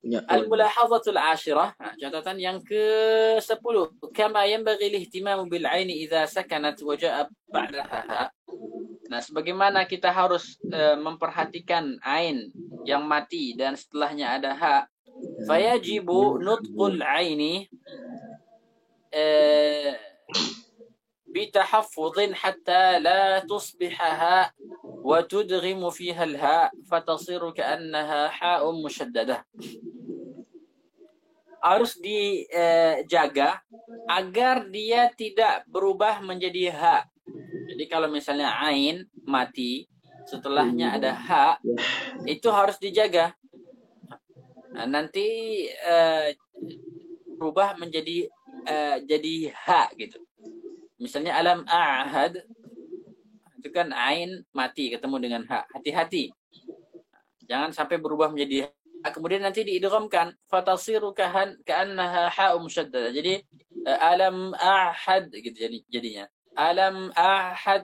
Al-mulahadhatul 'ashirah, catatan yang ke-10, kama yanbaghi al-ihtimamu bil 'aini idza sakanat wa ja'a ba'daha. Nah, sebagaimana kita harus memperhatikan ain yang mati dan setelahnya ada ha, fayajibu nutqul 'aini bitahaffudhin hatta la tusbihaha wa tudghimu fiha al-ha fatasiru ka'annaha ha'un mushaddadah. Harus dijaga agar dia tidak berubah menjadi ha. Jadi kalau misalnya ain mati, setelahnya ada ha, itu harus dijaga. Nah, nanti berubah menjadi jadi ha gitu. Misalnya alam a'had, itu kan ain mati ketemu dengan ha. Hati-hati. Jangan sampai berubah menjadi ha. Kemudian nanti diidghamkan fatasiru ka'annaha ha'um mushaddadah. Jadi alam a'had gitu jadinya. Alam a'had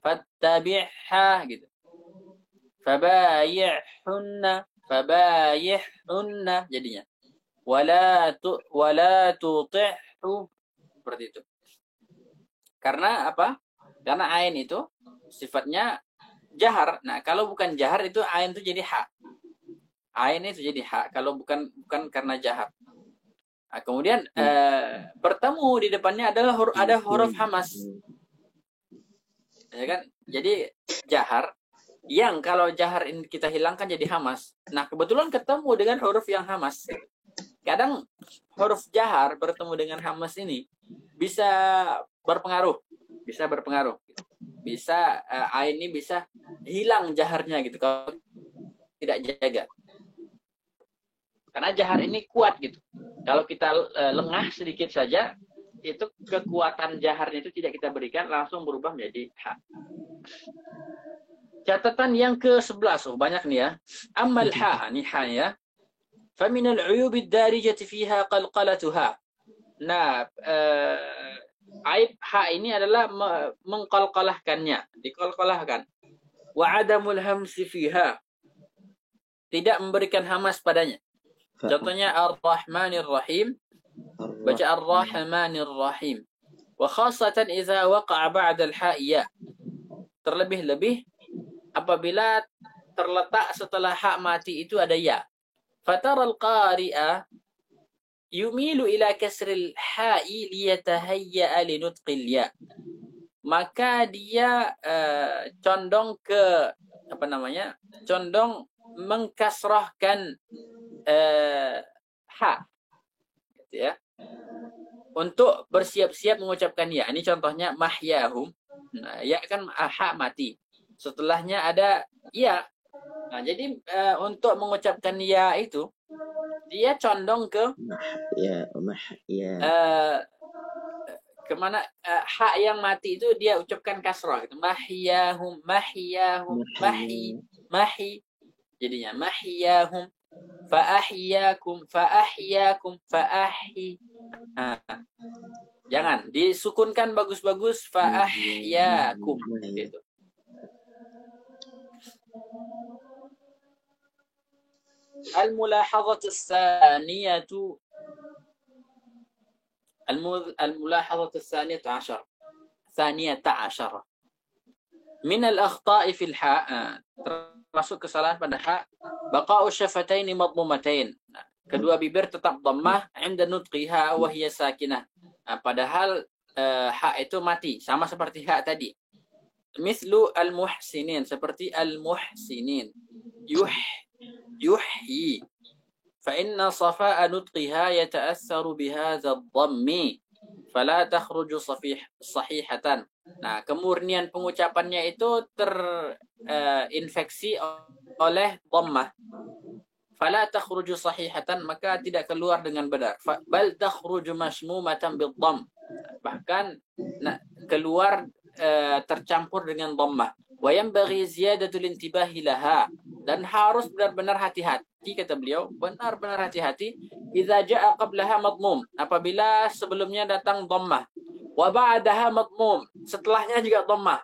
fattabi'ha gitu. Fabayi'hunna jadinya. Wala tuti'hu, seperti itu. Karena apa? Karena ain itu sifatnya jahar. Nah, kalau bukan jahar itu ain itu jadi ha. Ain itu jadi ha kalau bukan karena jahar. Nah, kemudian bertemu di depannya adalah ada huruf hamas. Ya kan? Jadi jahar Yang kalau jahar ini kita hilangkan jadi hamas. Nah, kebetulan ketemu dengan huruf yang hamas. Kadang huruf jahar bertemu dengan hamas ini bisa berpengaruh. Bisa berpengaruh. Bisa ain ini bisa hilang jaharnya gitu kalau tidak jaga. Karena jahar ini kuat gitu. Kalau kita lengah sedikit saja, itu kekuatan jaharnya itu tidak kita berikan, langsung berubah menjadi ha. Catatan yang ke-11, banyak nih ya. Ammal ha, ini ha ya. فَمِنَ الْعُيُوبِ الدَّارِجَةِ فِيهَا قَلْقَلَتُهَا. Nah, aib ha ini adalah mengqalqalahkannya, diqalqalahkan. وَعَدَمُ الْهَمْسِ فِيهَا. Tidak memberikan hamas padanya. Contohnya Ar-Rahmanir Rahim, baca Ar-Rahmanir Rahim. Wa khassatan idza waqa'a ba'da al-ha'i. Terlebih-lebih apabila terletak setelah hak mati itu ada ya. Fatara al-qari'a yumilu ila kasril ha'i liyatahayya li nutqil ya. Maka dia condong ke condong mengkasrahkan ha, gitu ya, untuk bersiap-siap mengucapkan ya. Ini contohnya mahyahum. Nah, ya kan ha mati. Setelahnya ada ya. Nah, jadi untuk mengucapkan ya itu dia condong ke kemana ha yang mati itu dia ucapkan kasrah gitu. Mahyahum, mahyahum, mahi. Jadinya mahyahum, fa'ahyakum, fa'ahyakum, fa'ahi. Nah, jangan disukunkan bagus-bagus fa'ahyakum gitu. Al-mulahadhatu as-saniyatu al-mulahadhatu as-saniyatu 'ashar. Tsaniyata 'ashara. Min al-akhta'i fil ha. Termasuk kesalahan pada ha, baqa'u syafataini madmumatain. Nah, kedua bibir tetap dhammah 'inda nutqiha wa hiya sakinah. Nah, padahal ha itu mati, sama seperti ha tadi. Mislu al-muhsinin, seperti al-muhsinin. Yuhyi. Fa inna safa'a nutqiha yata'assaru bihadza ad-dhammi. Fala takhruju sahihatan. Nah, kemurnian pengucapannya itu terinfeksi oleh dhammah. Fala takhruju sahihatan, maka tidak keluar dengan benar. Bal takhruju mashmumatan bidhamm. Bahkan keluar tercampur dengan dhammah. Wa yanbaghi ziyadatul intibahi laha, dan harus benar-benar hati-hati, kata beliau, benar-benar hati-hati. Idza jaa qablaha madmum, apabila sebelumnya datang dhammah. Wa ba'daha madmum, setelahnya juga dhammah.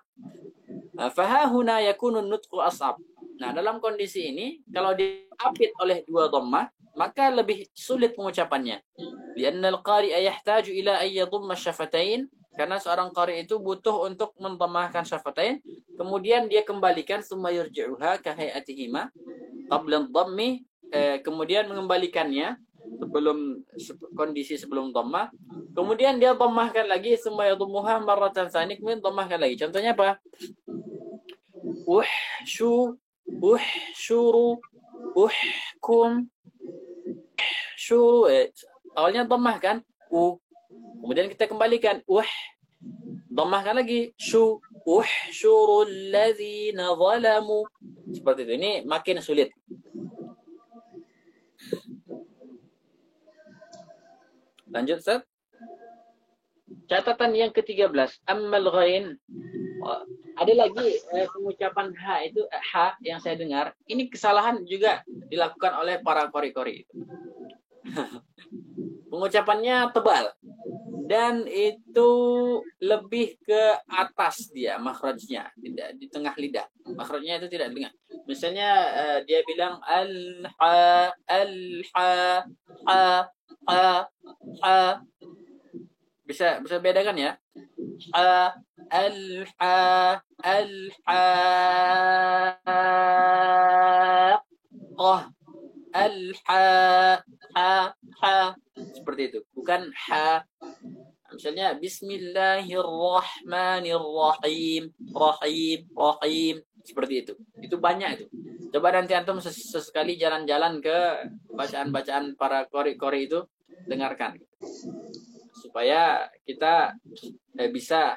Fa huna yakunu nutqu as'ab. Nah, dalam kondisi ini kalau diapit oleh dua dhammah, maka lebih sulit pengucapannya. Lianna al-qari'a yahtaju ila an yadhumma syafatain, karena seorang qari itu butuh untuk mendhammahkan syafatain, kemudian dia kembalikan summa yurji'uha ka hay'atihima qabla dhammi, kemudian mengembalikannya sebelum kondisi sebelum dhammah, kemudian dia dhammahkan lagi summa yadhummuha marratan tsani, kemudian dhammahkan lagi. Contohnya apa? Uhshuru, uhkum, syuru, awalnya dhammah kan? Kemudian kita kembalikan dhammahkan lagi uhsyurul ladzina zalamu. Seperti itu. Ini makin sulit. Lanjut, Ustaz. Catatan yang ke-13, ammal ghain. Ada lagi pengucapan ha itu, ha yang saya dengar, ini kesalahan juga dilakukan oleh para qori-qori. Pengucapannya tebal dan itu lebih ke atas dia makhrajnya, tidak di tengah lidah. Makhrajnya itu tidak dengar. Misalnya dia bilang al-ha, al-ha, ha. Bisa bedakan ya? Al-ha, al-ha, al-ha, ha. Seperti itu, bukan ha. Misalnya Bismillahirrahmanirrahim, rahim. seperti itu. Itu banyak itu. Coba nanti antum sesekali jalan-jalan ke bacaan-bacaan para qori-qori itu, dengarkan. Supaya kita bisa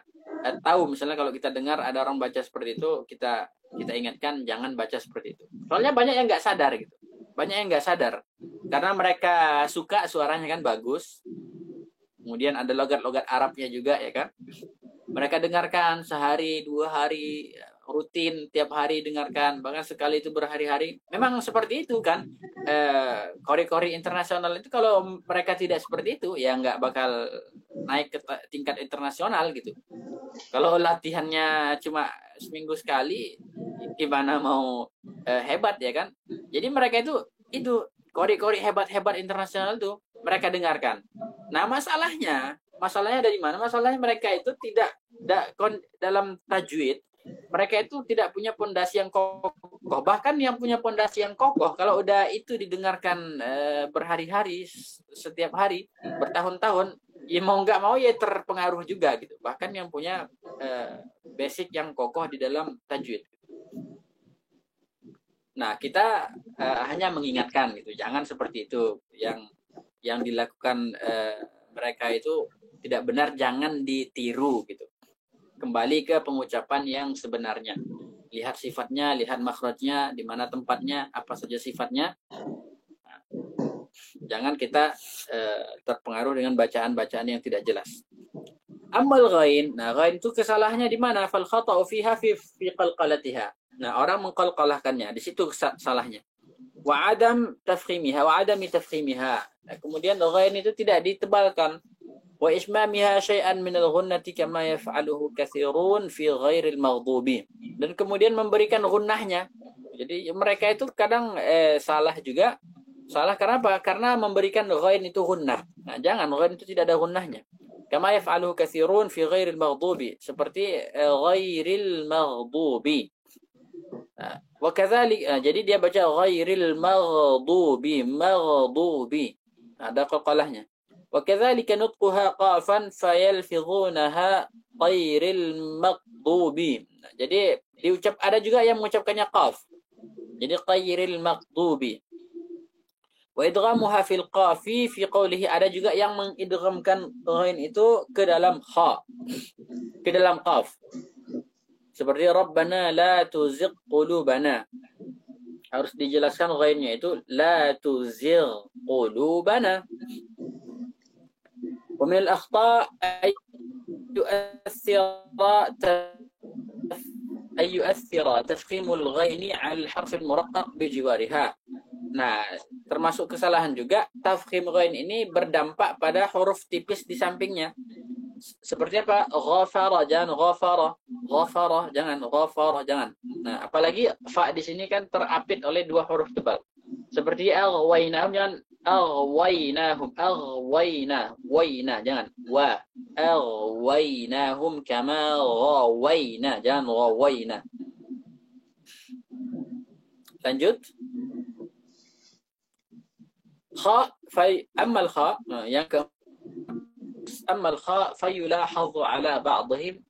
tahu, misalnya kalau kita dengar ada orang baca seperti itu, kita ingatkan jangan baca seperti itu. Soalnya banyak yang nggak sadar gitu. Banyak yang nggak sadar. Karena mereka suka suaranya kan bagus. Kemudian ada logat-logat Arabnya juga ya kan. Mereka dengarkan sehari, 2 hari, rutin, tiap hari dengarkan, bahkan sekali itu berhari-hari. Memang seperti itu kan. Qori-qori internasional itu kalau mereka tidak seperti itu, ya nggak bakal naik ke tingkat internasional gitu. Kalau latihannya cuma seminggu sekali, gimana mau hebat ya kan? Jadi mereka itu qori-qori hebat-hebat internasional itu mereka dengarkan. Nah masalahnya dari mana? Masalahnya mereka itu tidak dalam tajwid, mereka itu tidak punya pondasi yang kokoh. Bahkan yang punya pondasi yang kokoh, kalau udah itu didengarkan berhari-hari, setiap hari, bertahun-tahun, ya mau nggak mau ya terpengaruh juga gitu. Bahkan yang punya basic yang kokoh di dalam tajwid. Nah kita hanya mengingatkan gitu, jangan seperti itu. Yang dilakukan mereka itu tidak benar, jangan ditiru gitu. Kembali ke pengucapan yang sebenarnya. Lihat sifatnya, lihat makhrajnya, di mana tempatnya, apa saja sifatnya. Jangan kita terpengaruh dengan bacaan-bacaan yang tidak jelas. Amal ghain. Nah, ghain itu kesalahannya di mana? Fal khata'u fiha fi qalqalatiha. Nah, orang mengqalqalahkannya, di situ salahnya. Wa adam tafkhimiha, wa adami tafkhimiha. Nah, kemudian ghain itu tidak ditebalkan. Wa ismamiha syai'an min al-ghunnati kama yaf'aluhu katsirun fi ghairil maghdubi. Dan kemudian memberikan gunnahnya. Jadi mereka itu kadang salah juga. Salah karena apa? Karena memberikan ghain itu gunnah. Nah, jangan, ghain itu tidak ada gunnahnya. Kama yaf'aluhu katsirun fi ghairil maghdubi. Seperti ghairil maghdubi. Wa kadzalik, jadi dia baca ghairil maghdubi. Ada qalqalahnya. وكذلك نطقها قافا فيلفظونها غير المغضوب. Jadi ada juga yang mengucapkannya qaf. Jadi ghairil maghdubi. Wa idghamuha fil qafi fi qawlihi, ada juga yang mengidghamkan ghain itu ke dalam kha, ke dalam qaf. Seperti Rabbana la tuzigh qulubana. Harus dijelaskan ghainnya itu la tuzigh qulubana. ومن الأخطاء أن يؤثر تفخيم الغين على الحرف المرقق بجوارها. Nah, termasuk kesalahan juga tafkhim ghain ini berdampak pada huruf tipis di sampingnya. Seperti apa? Ghafara, jangan ghafara. Ghafara, jangan ghafara, jangan. Nah, apalagi fa di sini kan terapit oleh 2 huruf tebal. Seperti aghwainahum, jangan aghwainahum, waina, jangan wa. Aghwainahum kama ghawaina, jangan ghawaina. Lanjut. Kha, amma al-kha, yang ke amma al-kha fayulahazu ala ba'dihim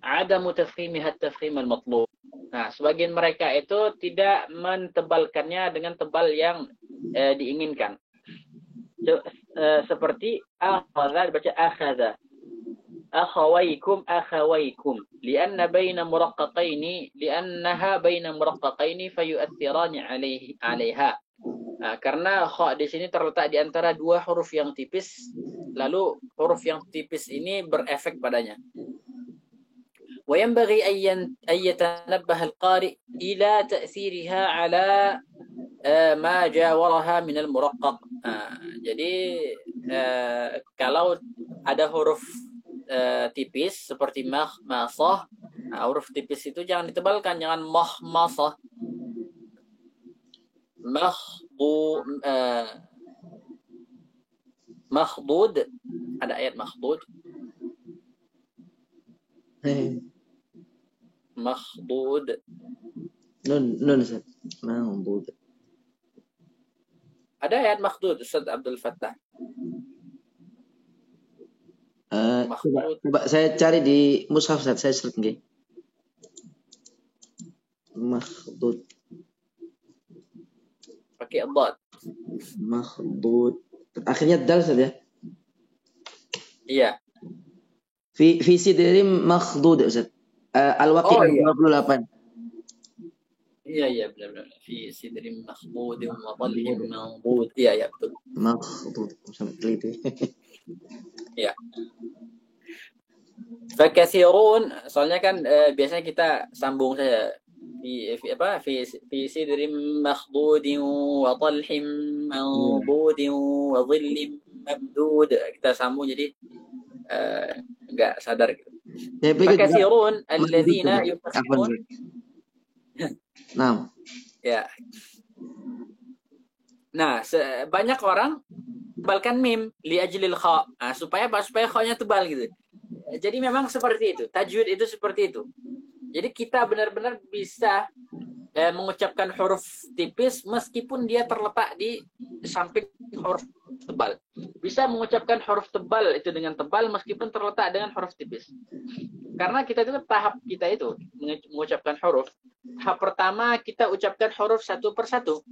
adamu tafkhimha at-tafkhim al-matlub. Nah, sebagian mereka itu tidak mentebalkannya dengan tebal yang diinginkan. Seperti akhadha dibaca akhadha. Akhawaikum. Liannaha baina muraqqaqaini fayu'athirani 'alaiha. Nah, karena kha di sini terletak di antara 2 huruf yang tipis, lalu huruf yang tipis ini berefek padanya. وينبغي أن يتنبه القارئ إلى تأثيرها على ما جاورها من المرقق. Jadi kalau ada huruf tipis seperti masah, huruf tipis itu jangan ditebalkan, jangan masah. Makhdud, ada ayat makhdud. Makhdud. Nun Ustaz. Makhdud. Ada ayat makhdud, Ustaz Abdul Fattah. Coba saya cari di mushaf, Ustaz. Saya search nggih. Makhdud. Pakai dad. Makhdud. Akhirnya dal Ustaz ya. Iya. Fi sidrim makhdud Ustaz. Al-Waqi'ah 28. Iya benar. Fi sidrim makhdudin wa talhim manbud. Iya betul. Makhdud. Sampai itu. Iya. Fakathirun, soalnya kan biasanya kita sambung saja fi sidrim makhdudin wa talhim manbudin wa dhillim mamdud, kita sambung jadi enggak sadar gitu. Fakathirun alladzina yufakhirun. Nah. Ya. Nah, banyak orang tebalkan mim li ajlil kha. Nah, supaya kha-nya tebal gitu. Jadi memang seperti itu. Tajwid itu seperti itu. Jadi kita benar-benar bisa mengucapkan huruf tipis meskipun dia terletak di samping huruf tebal. Bisa mengucapkan huruf tebal itu dengan tebal meskipun terletak dengan huruf tipis. Karena kita itu tahap kita itu mengucapkan huruf. Tahap pertama kita ucapkan huruf satu persatu.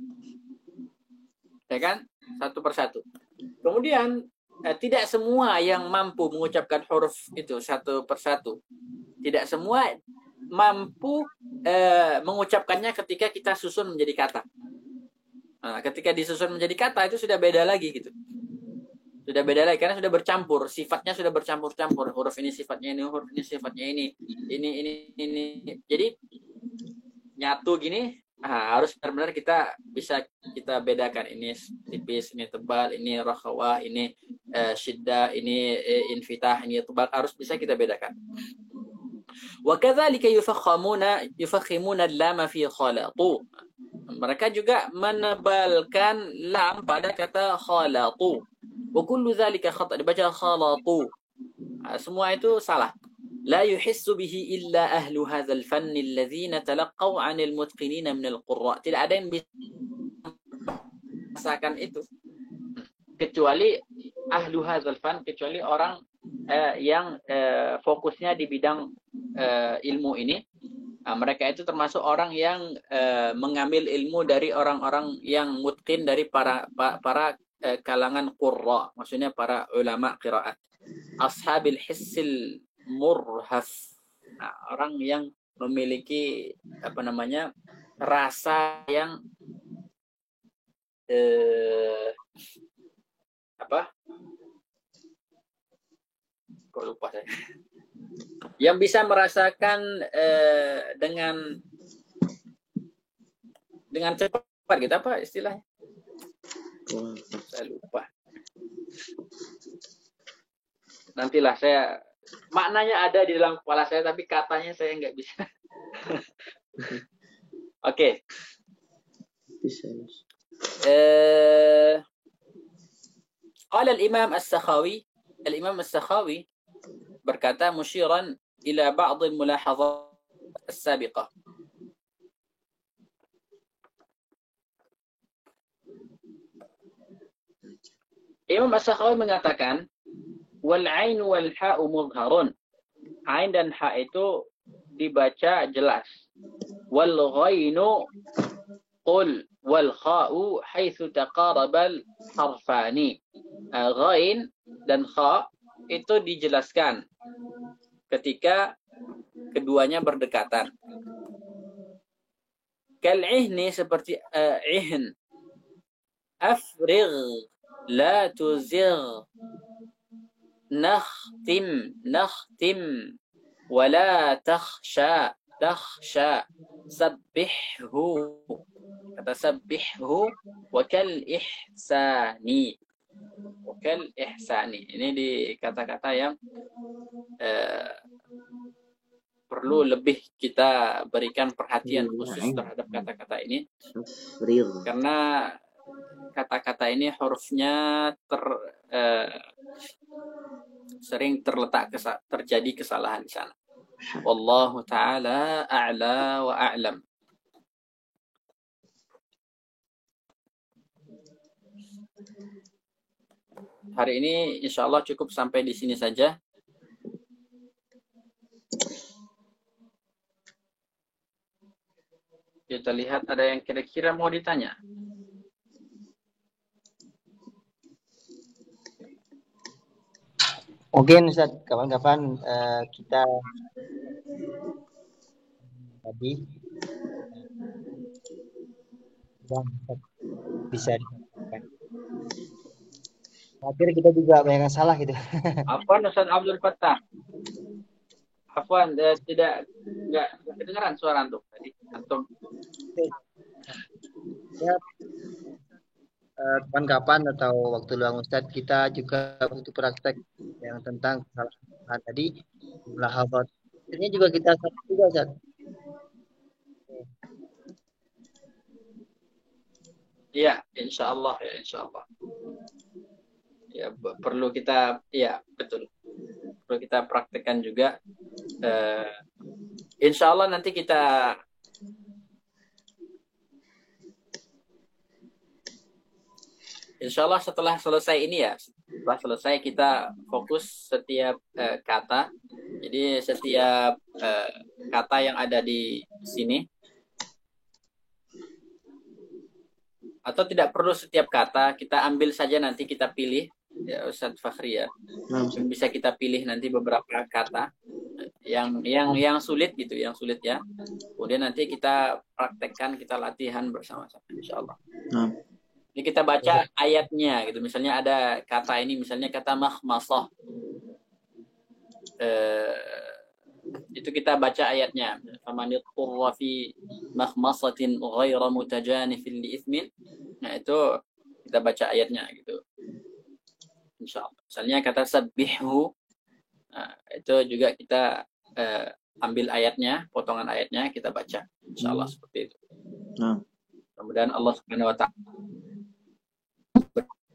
Ya kan? Satu persatu. Kemudian tidak semua yang mampu mengucapkan huruf itu satu persatu. Tidak semua mampu mengucapkannya ketika kita susun menjadi kata. Nah, ketika disusun menjadi kata itu sudah beda lagi gitu. Sudah beda lagi karena sudah bercampur, sifatnya sudah bercampur-campur. Huruf ini sifatnya ini, huruf ini sifatnya ini. Ini. Jadi nyatu gini, harus benar-benar kita bisa kita bedakan. Ini tipis, ini tebal, ini rakhawah, ini syiddah, ini infitah, ini tebal, harus bisa kita bedakan. Wa kadzalika yufakhimuna al-lam fi khalatu. Mereka juga menebalkan lam pada kata khalatu. Wa kullu dzalika khata', dibaca khalatu. Semua itu salah. La yuhissu bihi illa ahlu hadzal fann alladhina talaqqaw 'anil mutqinin min al-qurra. Tidak ada yang bisa merasakan itu kecuali ahlu hadzal fann, kecuali orang yang fokusnya di bidang ilmu ini. Mereka itu termasuk orang yang mengambil ilmu dari orang-orang yang mutqin dari para kalangan qurra, maksudnya para ulama qiraat. Ashabil hissil murhaf. Nah, orang yang memiliki rasa yang kok lupa saya. Yang bisa merasakan dengan cepat gitu, apa istilahnya? Saya lupa. Nantilah saya, maknanya ada di dalam kepala saya tapi katanya saya nggak bisa. Oke. Qala al-Imam As-Sakhawi, al-Imam As-Sakhawi berkata musyiran ila ba'd al-mulahadhat as-sabiqah. Imam As-Sakhawi mengatakan wal 'ain wal ha'u mudharun. Ain dan ha itu dibaca jelas. Wal ghainu qul wal kha'u haitsu taqarabal harfani. Ghain dan kha itu dijelaskan ketika keduanya berdekatan. Kal ihni seperti ihn. Afrigh la tuzigh. Nakhtim wala takhsha sabbihhu, kata sabbihhu wa kal ihsani. Ini di kata-kata yang perlu lebih kita berikan perhatian khusus terhadap kata-kata ini, karena kata-kata ini hurufnya sering terjadi kesalahan di sana. Wallahu ta'ala a'la wa a'lam. Hari ini insya Allah cukup sampai di sini saja. Kita lihat ada yang kira-kira mau ditanya. Mungkin Ustaz, kapan-kapan kita tadi bisa dikatakan. Akhirnya kita juga banyak yang salah gitu. Afwan Ustaz Abdul Fattah. Afwan, nggak kedengaran suara antum tadi. Antum. Ya, kapan-kapan atau waktu luang Ustadz kita juga butuh praktek yang tentang kesalahan tadi jumlah hafal. Ini juga kita salah juga Ustadz. Iya, insya Allah ya, insya Allah. Ya, perlu kita, ya betul. Perlu kita praktekkan juga. Insya Allah nanti kita Insya Allah setelah selesai ini ya, setelah selesai kita fokus setiap kata. Jadi setiap kata yang ada di sini, atau tidak perlu setiap kata, kita ambil saja nanti kita pilih, ya Ustadz Fakhri ya. Bisa kita pilih nanti beberapa kata yang sulit gitu, yang sulit ya. Kemudian nanti kita praktekkan, kita latihan bersama-sama insya Allah. Ini kita baca ayatnya gitu. Misalnya ada kata ini, misalnya kata makhmasah. Itu kita baca ayatnya. Faman yadhkurra fi makhmasatin ghaira mutajanifin li ithmin. Nah, itu kita baca ayatnya gitu. Insyaallah. Misalnya kata sabbihu. Nah, itu juga kita ambil ayatnya, potongan ayatnya kita baca. Insyaallah seperti itu. Kemudian Allah Subhanahu wa taala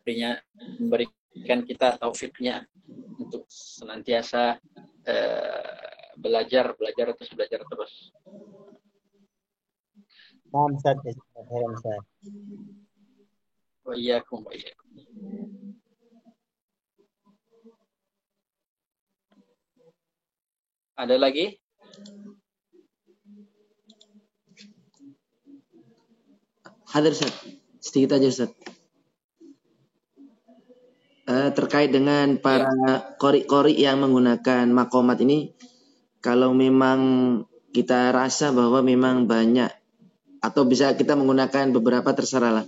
memberikan kita taufiknya untuk senantiasa belajar terus. Maaf Ustaz, Wa iyyakum. Ada lagi? Hadir Ustaz. Sedikit aja Ustaz. Terkait dengan para qori yang menggunakan makomat ini, kalau memang kita rasa bahwa memang banyak atau bisa kita menggunakan beberapa, terserahlah,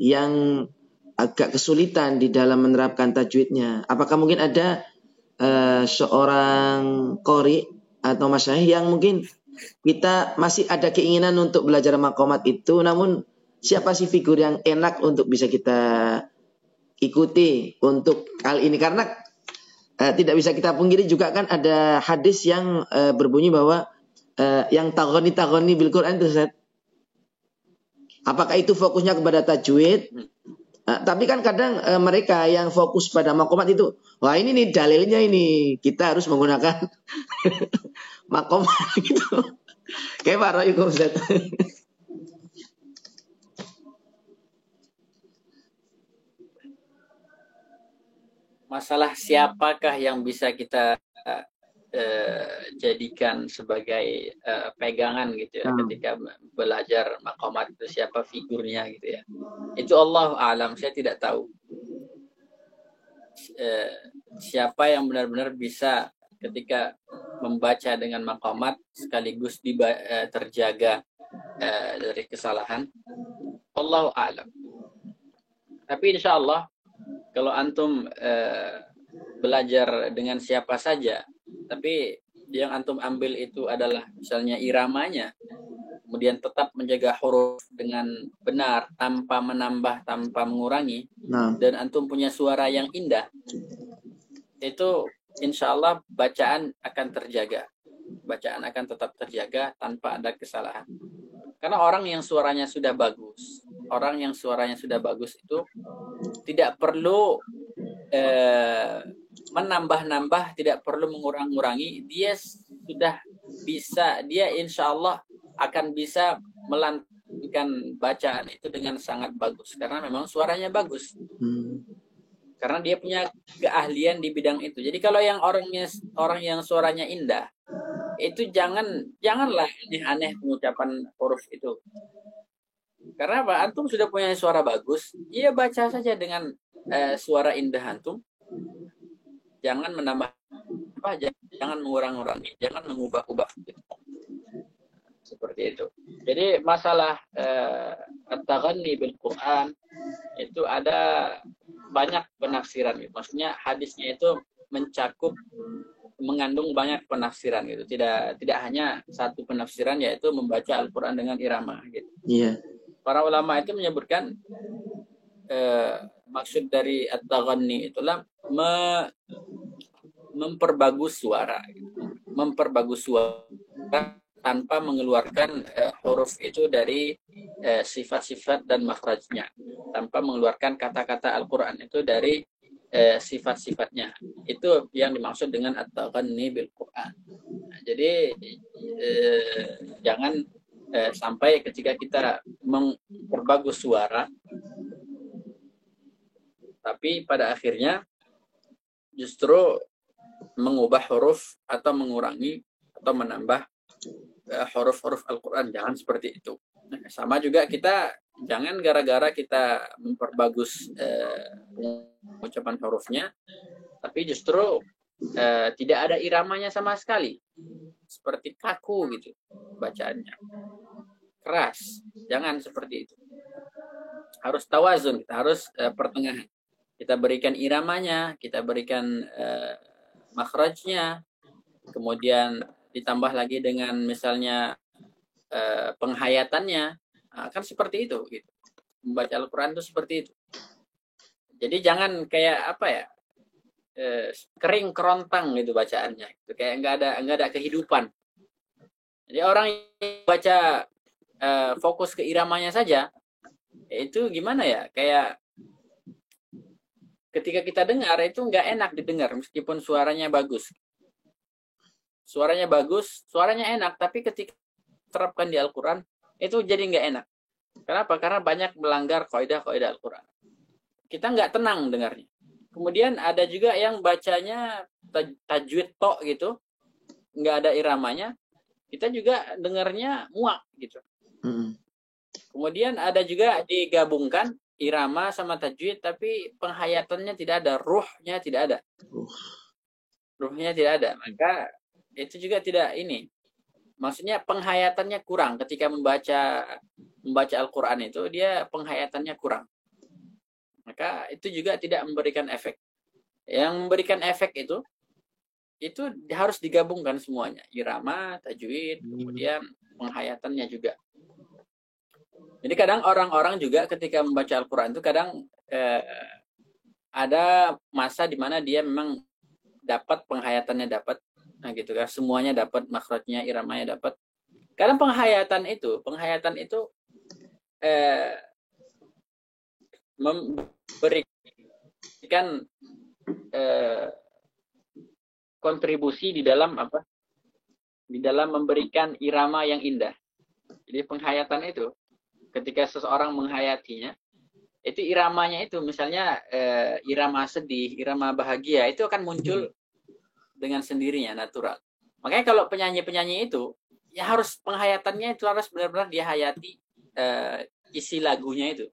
yang agak kesulitan di dalam menerapkan tajwidnya, apakah mungkin ada seorang qori atau masyayikh yang mungkin kita masih ada keinginan untuk belajar makomat itu, namun siapa sih figur yang enak untuk bisa kita ikuti untuk kali ini? Karena tidak bisa kita pungkiri juga kan ada hadis yang berbunyi bahwa yang taghani bil Quran itu Ustaz. Apakah itu fokusnya kepada tajwid? Tapi kan kadang mereka yang fokus pada makomat itu, wah ini nih dalilnya, ini kita harus menggunakan makomat gitu. Kayak Pak Royko Ustaz. Masalah siapakah yang bisa kita jadikan sebagai pegangan gitu ya, ketika belajar makomat itu, siapa figurnya gitu ya. Itu Allah alam, saya tidak tahu siapa yang benar-benar bisa ketika membaca dengan makomat sekaligus terjaga dari kesalahan. Allah alam. Tapi insya Allah kalau antum belajar dengan siapa saja, tapi yang antum ambil itu adalah misalnya iramanya, kemudian tetap menjaga huruf dengan benar, tanpa menambah, tanpa mengurangi, dan antum punya suara yang indah, itu insya Allah bacaan akan terjaga. Bacaan akan tetap terjaga tanpa ada kesalahan. Karena orang yang suaranya sudah bagus, itu tidak perlu menambah-nambah, tidak perlu mengurang-ngurangi. Dia sudah bisa, dia insya Allah akan bisa melantunkan bacaan itu dengan sangat bagus. Karena memang suaranya bagus. Karena dia punya keahlian di bidang itu. Jadi kalau yang orang yang suaranya indah, itu janganlah aneh-aneh pengucapan huruf itu. Karena apa? Antum sudah punya suara bagus, ya baca saja dengan suara indah antum. Jangan menambah jangan mengurang-urangi, jangan mengubah-ubah. Seperti itu. Jadi masalah at-taghanni bil Quran itu ada banyak penafsiran. Maksudnya hadisnya itu mengandung banyak penafsiran gitu. Tidak hanya satu penafsiran, yaitu membaca Al-Quran dengan irama gitu. Iya. Para ulama itu menyebutkan maksud dari at-taghanni itulah memperbagus suara gitu. Memperbagus suara tanpa mengeluarkan huruf itu dari sifat-sifat dan makhrajnya, tanpa mengeluarkan kata-kata Al-Quran itu dari sifat-sifatnya. Itu yang dimaksud dengan at-taghanni bil Quran. Nah, jadi jangan sampai ketika kita memperbagus suara, tapi pada akhirnya justru mengubah huruf atau mengurangi atau menambah huruf-huruf Al-Quran. Jangan seperti itu. Nah, sama juga kita jangan gara-gara kita memperbagus ucapan hurufnya, tapi justru tidak ada iramanya sama sekali. Seperti kaku gitu bacaannya. Keras. Jangan seperti itu. Harus tawazun, kita harus pertengahan. Kita berikan iramanya, kita berikan makhrajnya, kemudian ditambah lagi dengan misalnya penghayatannya. Nah, kan seperti itu gitu. Membaca Al-Quran itu seperti itu. Jadi jangan kayak apa ya, kering kerontang gitu bacaannya gitu. Kayak nggak ada kehidupan. Jadi orang yang baca fokus ke iramanya saja, itu gimana ya, kayak ketika kita dengar itu nggak enak didengar meskipun suaranya bagus. Suaranya enak, tapi ketika terapkan di Al-Quran itu jadi nggak enak. Kenapa? Karena banyak melanggar kaidah-kaidah Al-Quran. Kita nggak tenang dengarnya. Kemudian ada juga yang bacanya tajwid tok gitu, nggak ada iramanya. Kita juga dengarnya muak gitu. Kemudian ada juga digabungkan irama sama tajwid, tapi penghayatannya tidak ada, ruhnya tidak ada. Ruhnya tidak ada. Maka itu juga tidak ini. Maksudnya penghayatannya kurang ketika membaca Al-Quran itu, dia penghayatannya kurang. Maka itu juga tidak memberikan efek. Yang memberikan efek itu harus digabungkan semuanya. Irama, tajwid, kemudian penghayatannya juga. Jadi kadang orang-orang juga ketika membaca Al-Quran itu kadang ada masa di mana dia memang dapat penghayatannya dapat. Nah gitu kan, semuanya dapat, makhrajnya, iramanya dapat. Karena penghayatan itu memberikan kontribusi di dalam apa? Di dalam memberikan irama yang indah. Jadi penghayatan itu ketika seseorang menghayatinya, itu iramanya itu misalnya irama sedih, irama bahagia itu akan muncul dengan sendirinya, natural. Makanya kalau penyanyi-penyanyi itu ya harus penghayatannya itu harus benar-benar dia hayati isi lagunya itu.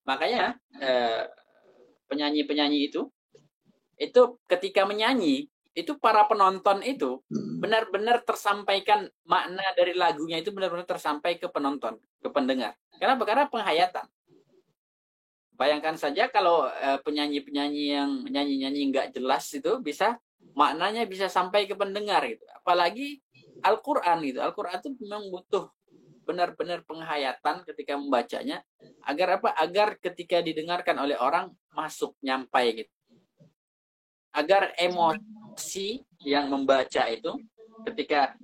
Makanya penyanyi-penyanyi itu ketika menyanyi itu para penonton itu benar-benar tersampaikan makna dari lagunya itu benar-benar tersampai ke penonton, ke pendengar. Kenapa? Karena penghayatan. Bayangkan saja kalau penyanyi-penyanyi yang nyanyi-nyanyi nggak jelas itu maknanya bisa sampai ke pendengar gitu. Apalagi Al-Quran gitu. Al-Quran itu memang butuh benar-benar penghayatan ketika membacanya agar apa? Agar ketika didengarkan oleh orang masuk, nyampai gitu. Agar emosi yang membaca itu ketika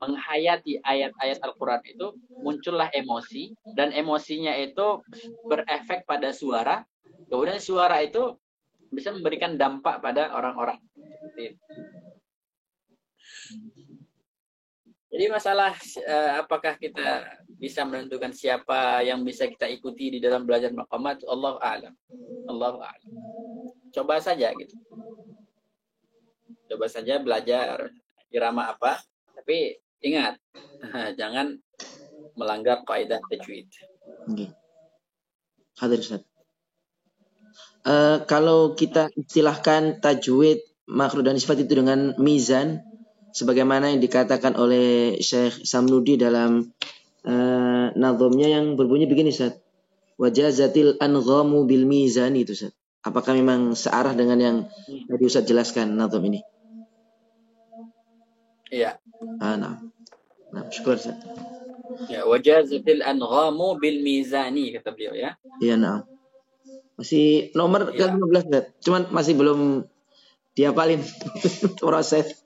menghayati ayat-ayat Al-Quran itu muncullah emosi, dan emosinya itu berefek pada suara, kemudian suara itu bisa memberikan dampak pada orang-orang. Jadi masalah apakah kita bisa menentukan siapa yang bisa kita ikuti di dalam belajar maqamat, Allahu a'lam. Allahu a'lam. Coba saja gitu. Coba saja belajar. irama apa. Tapi ingat, jangan melanggar kaidah tajwid. Oke. Hadir Ustaz. Kalau kita istilahkan tajwid, makhraj dan isbat itu dengan mizan, sebagaimana yang dikatakan oleh Syekh Samludi dalam nazomnya yang berbunyi begini, Ustaz. Wajazatil anghamu bil mizan, itu, Ustaz. Apakah memang searah dengan yang tadi Ustaz jelaskan nazom ini? Iya. Nah, syukur, Ustaz. Ya, wajazatil anghamu bil mizani, kata beliau ya. Iya, nah. Masih nomor ke-15, Ustaz. Cuman masih belum dihafalin proses.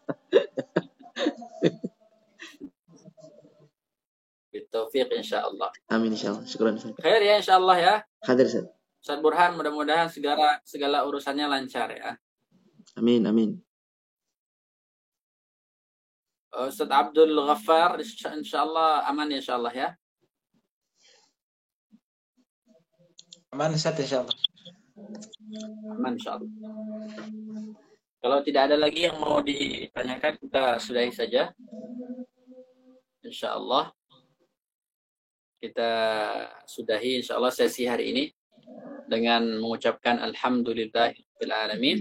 Bitaufiq insyaallah. Amin insyaallah. Syukran, Ustaz. Khair ya insyaallah ya. Hadir, Ustaz. Ustaz Burhan, mudah-mudahan segala urusannya lancar ya. Amin, amin. Ustaz Abdul Ghaffar, insyaallah aman ya insyaallah ya. Aman Ustaz insyaallah. Aman insyaallah. Kalau tidak ada lagi yang mau ditanyakan, kita sudahi saja. Insyaallah kita sudahi insyaallah sesi hari ini dengan mengucapkan alhamdulillahirabbil alamin.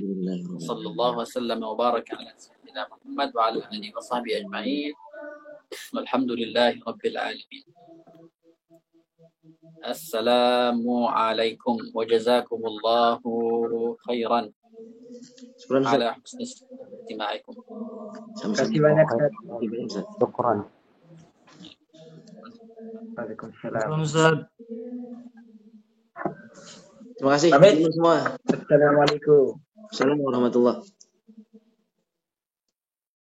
Sallallahu wasallam wa baraka ala sayyidina Muhammad wa ala alihi wa sahbihi ajma'in. Walhamdulillahirabbil alamin. Assalamualaikum wa jazakumullahu khairan ala husni istimaikum. Terima kasih banyak, Ustaz. Syukran. Waalaikumsalam. Terima kasih Amin. semua. Assalamualaikum. Assalamualaikum warahmatullahi wabarakatuh.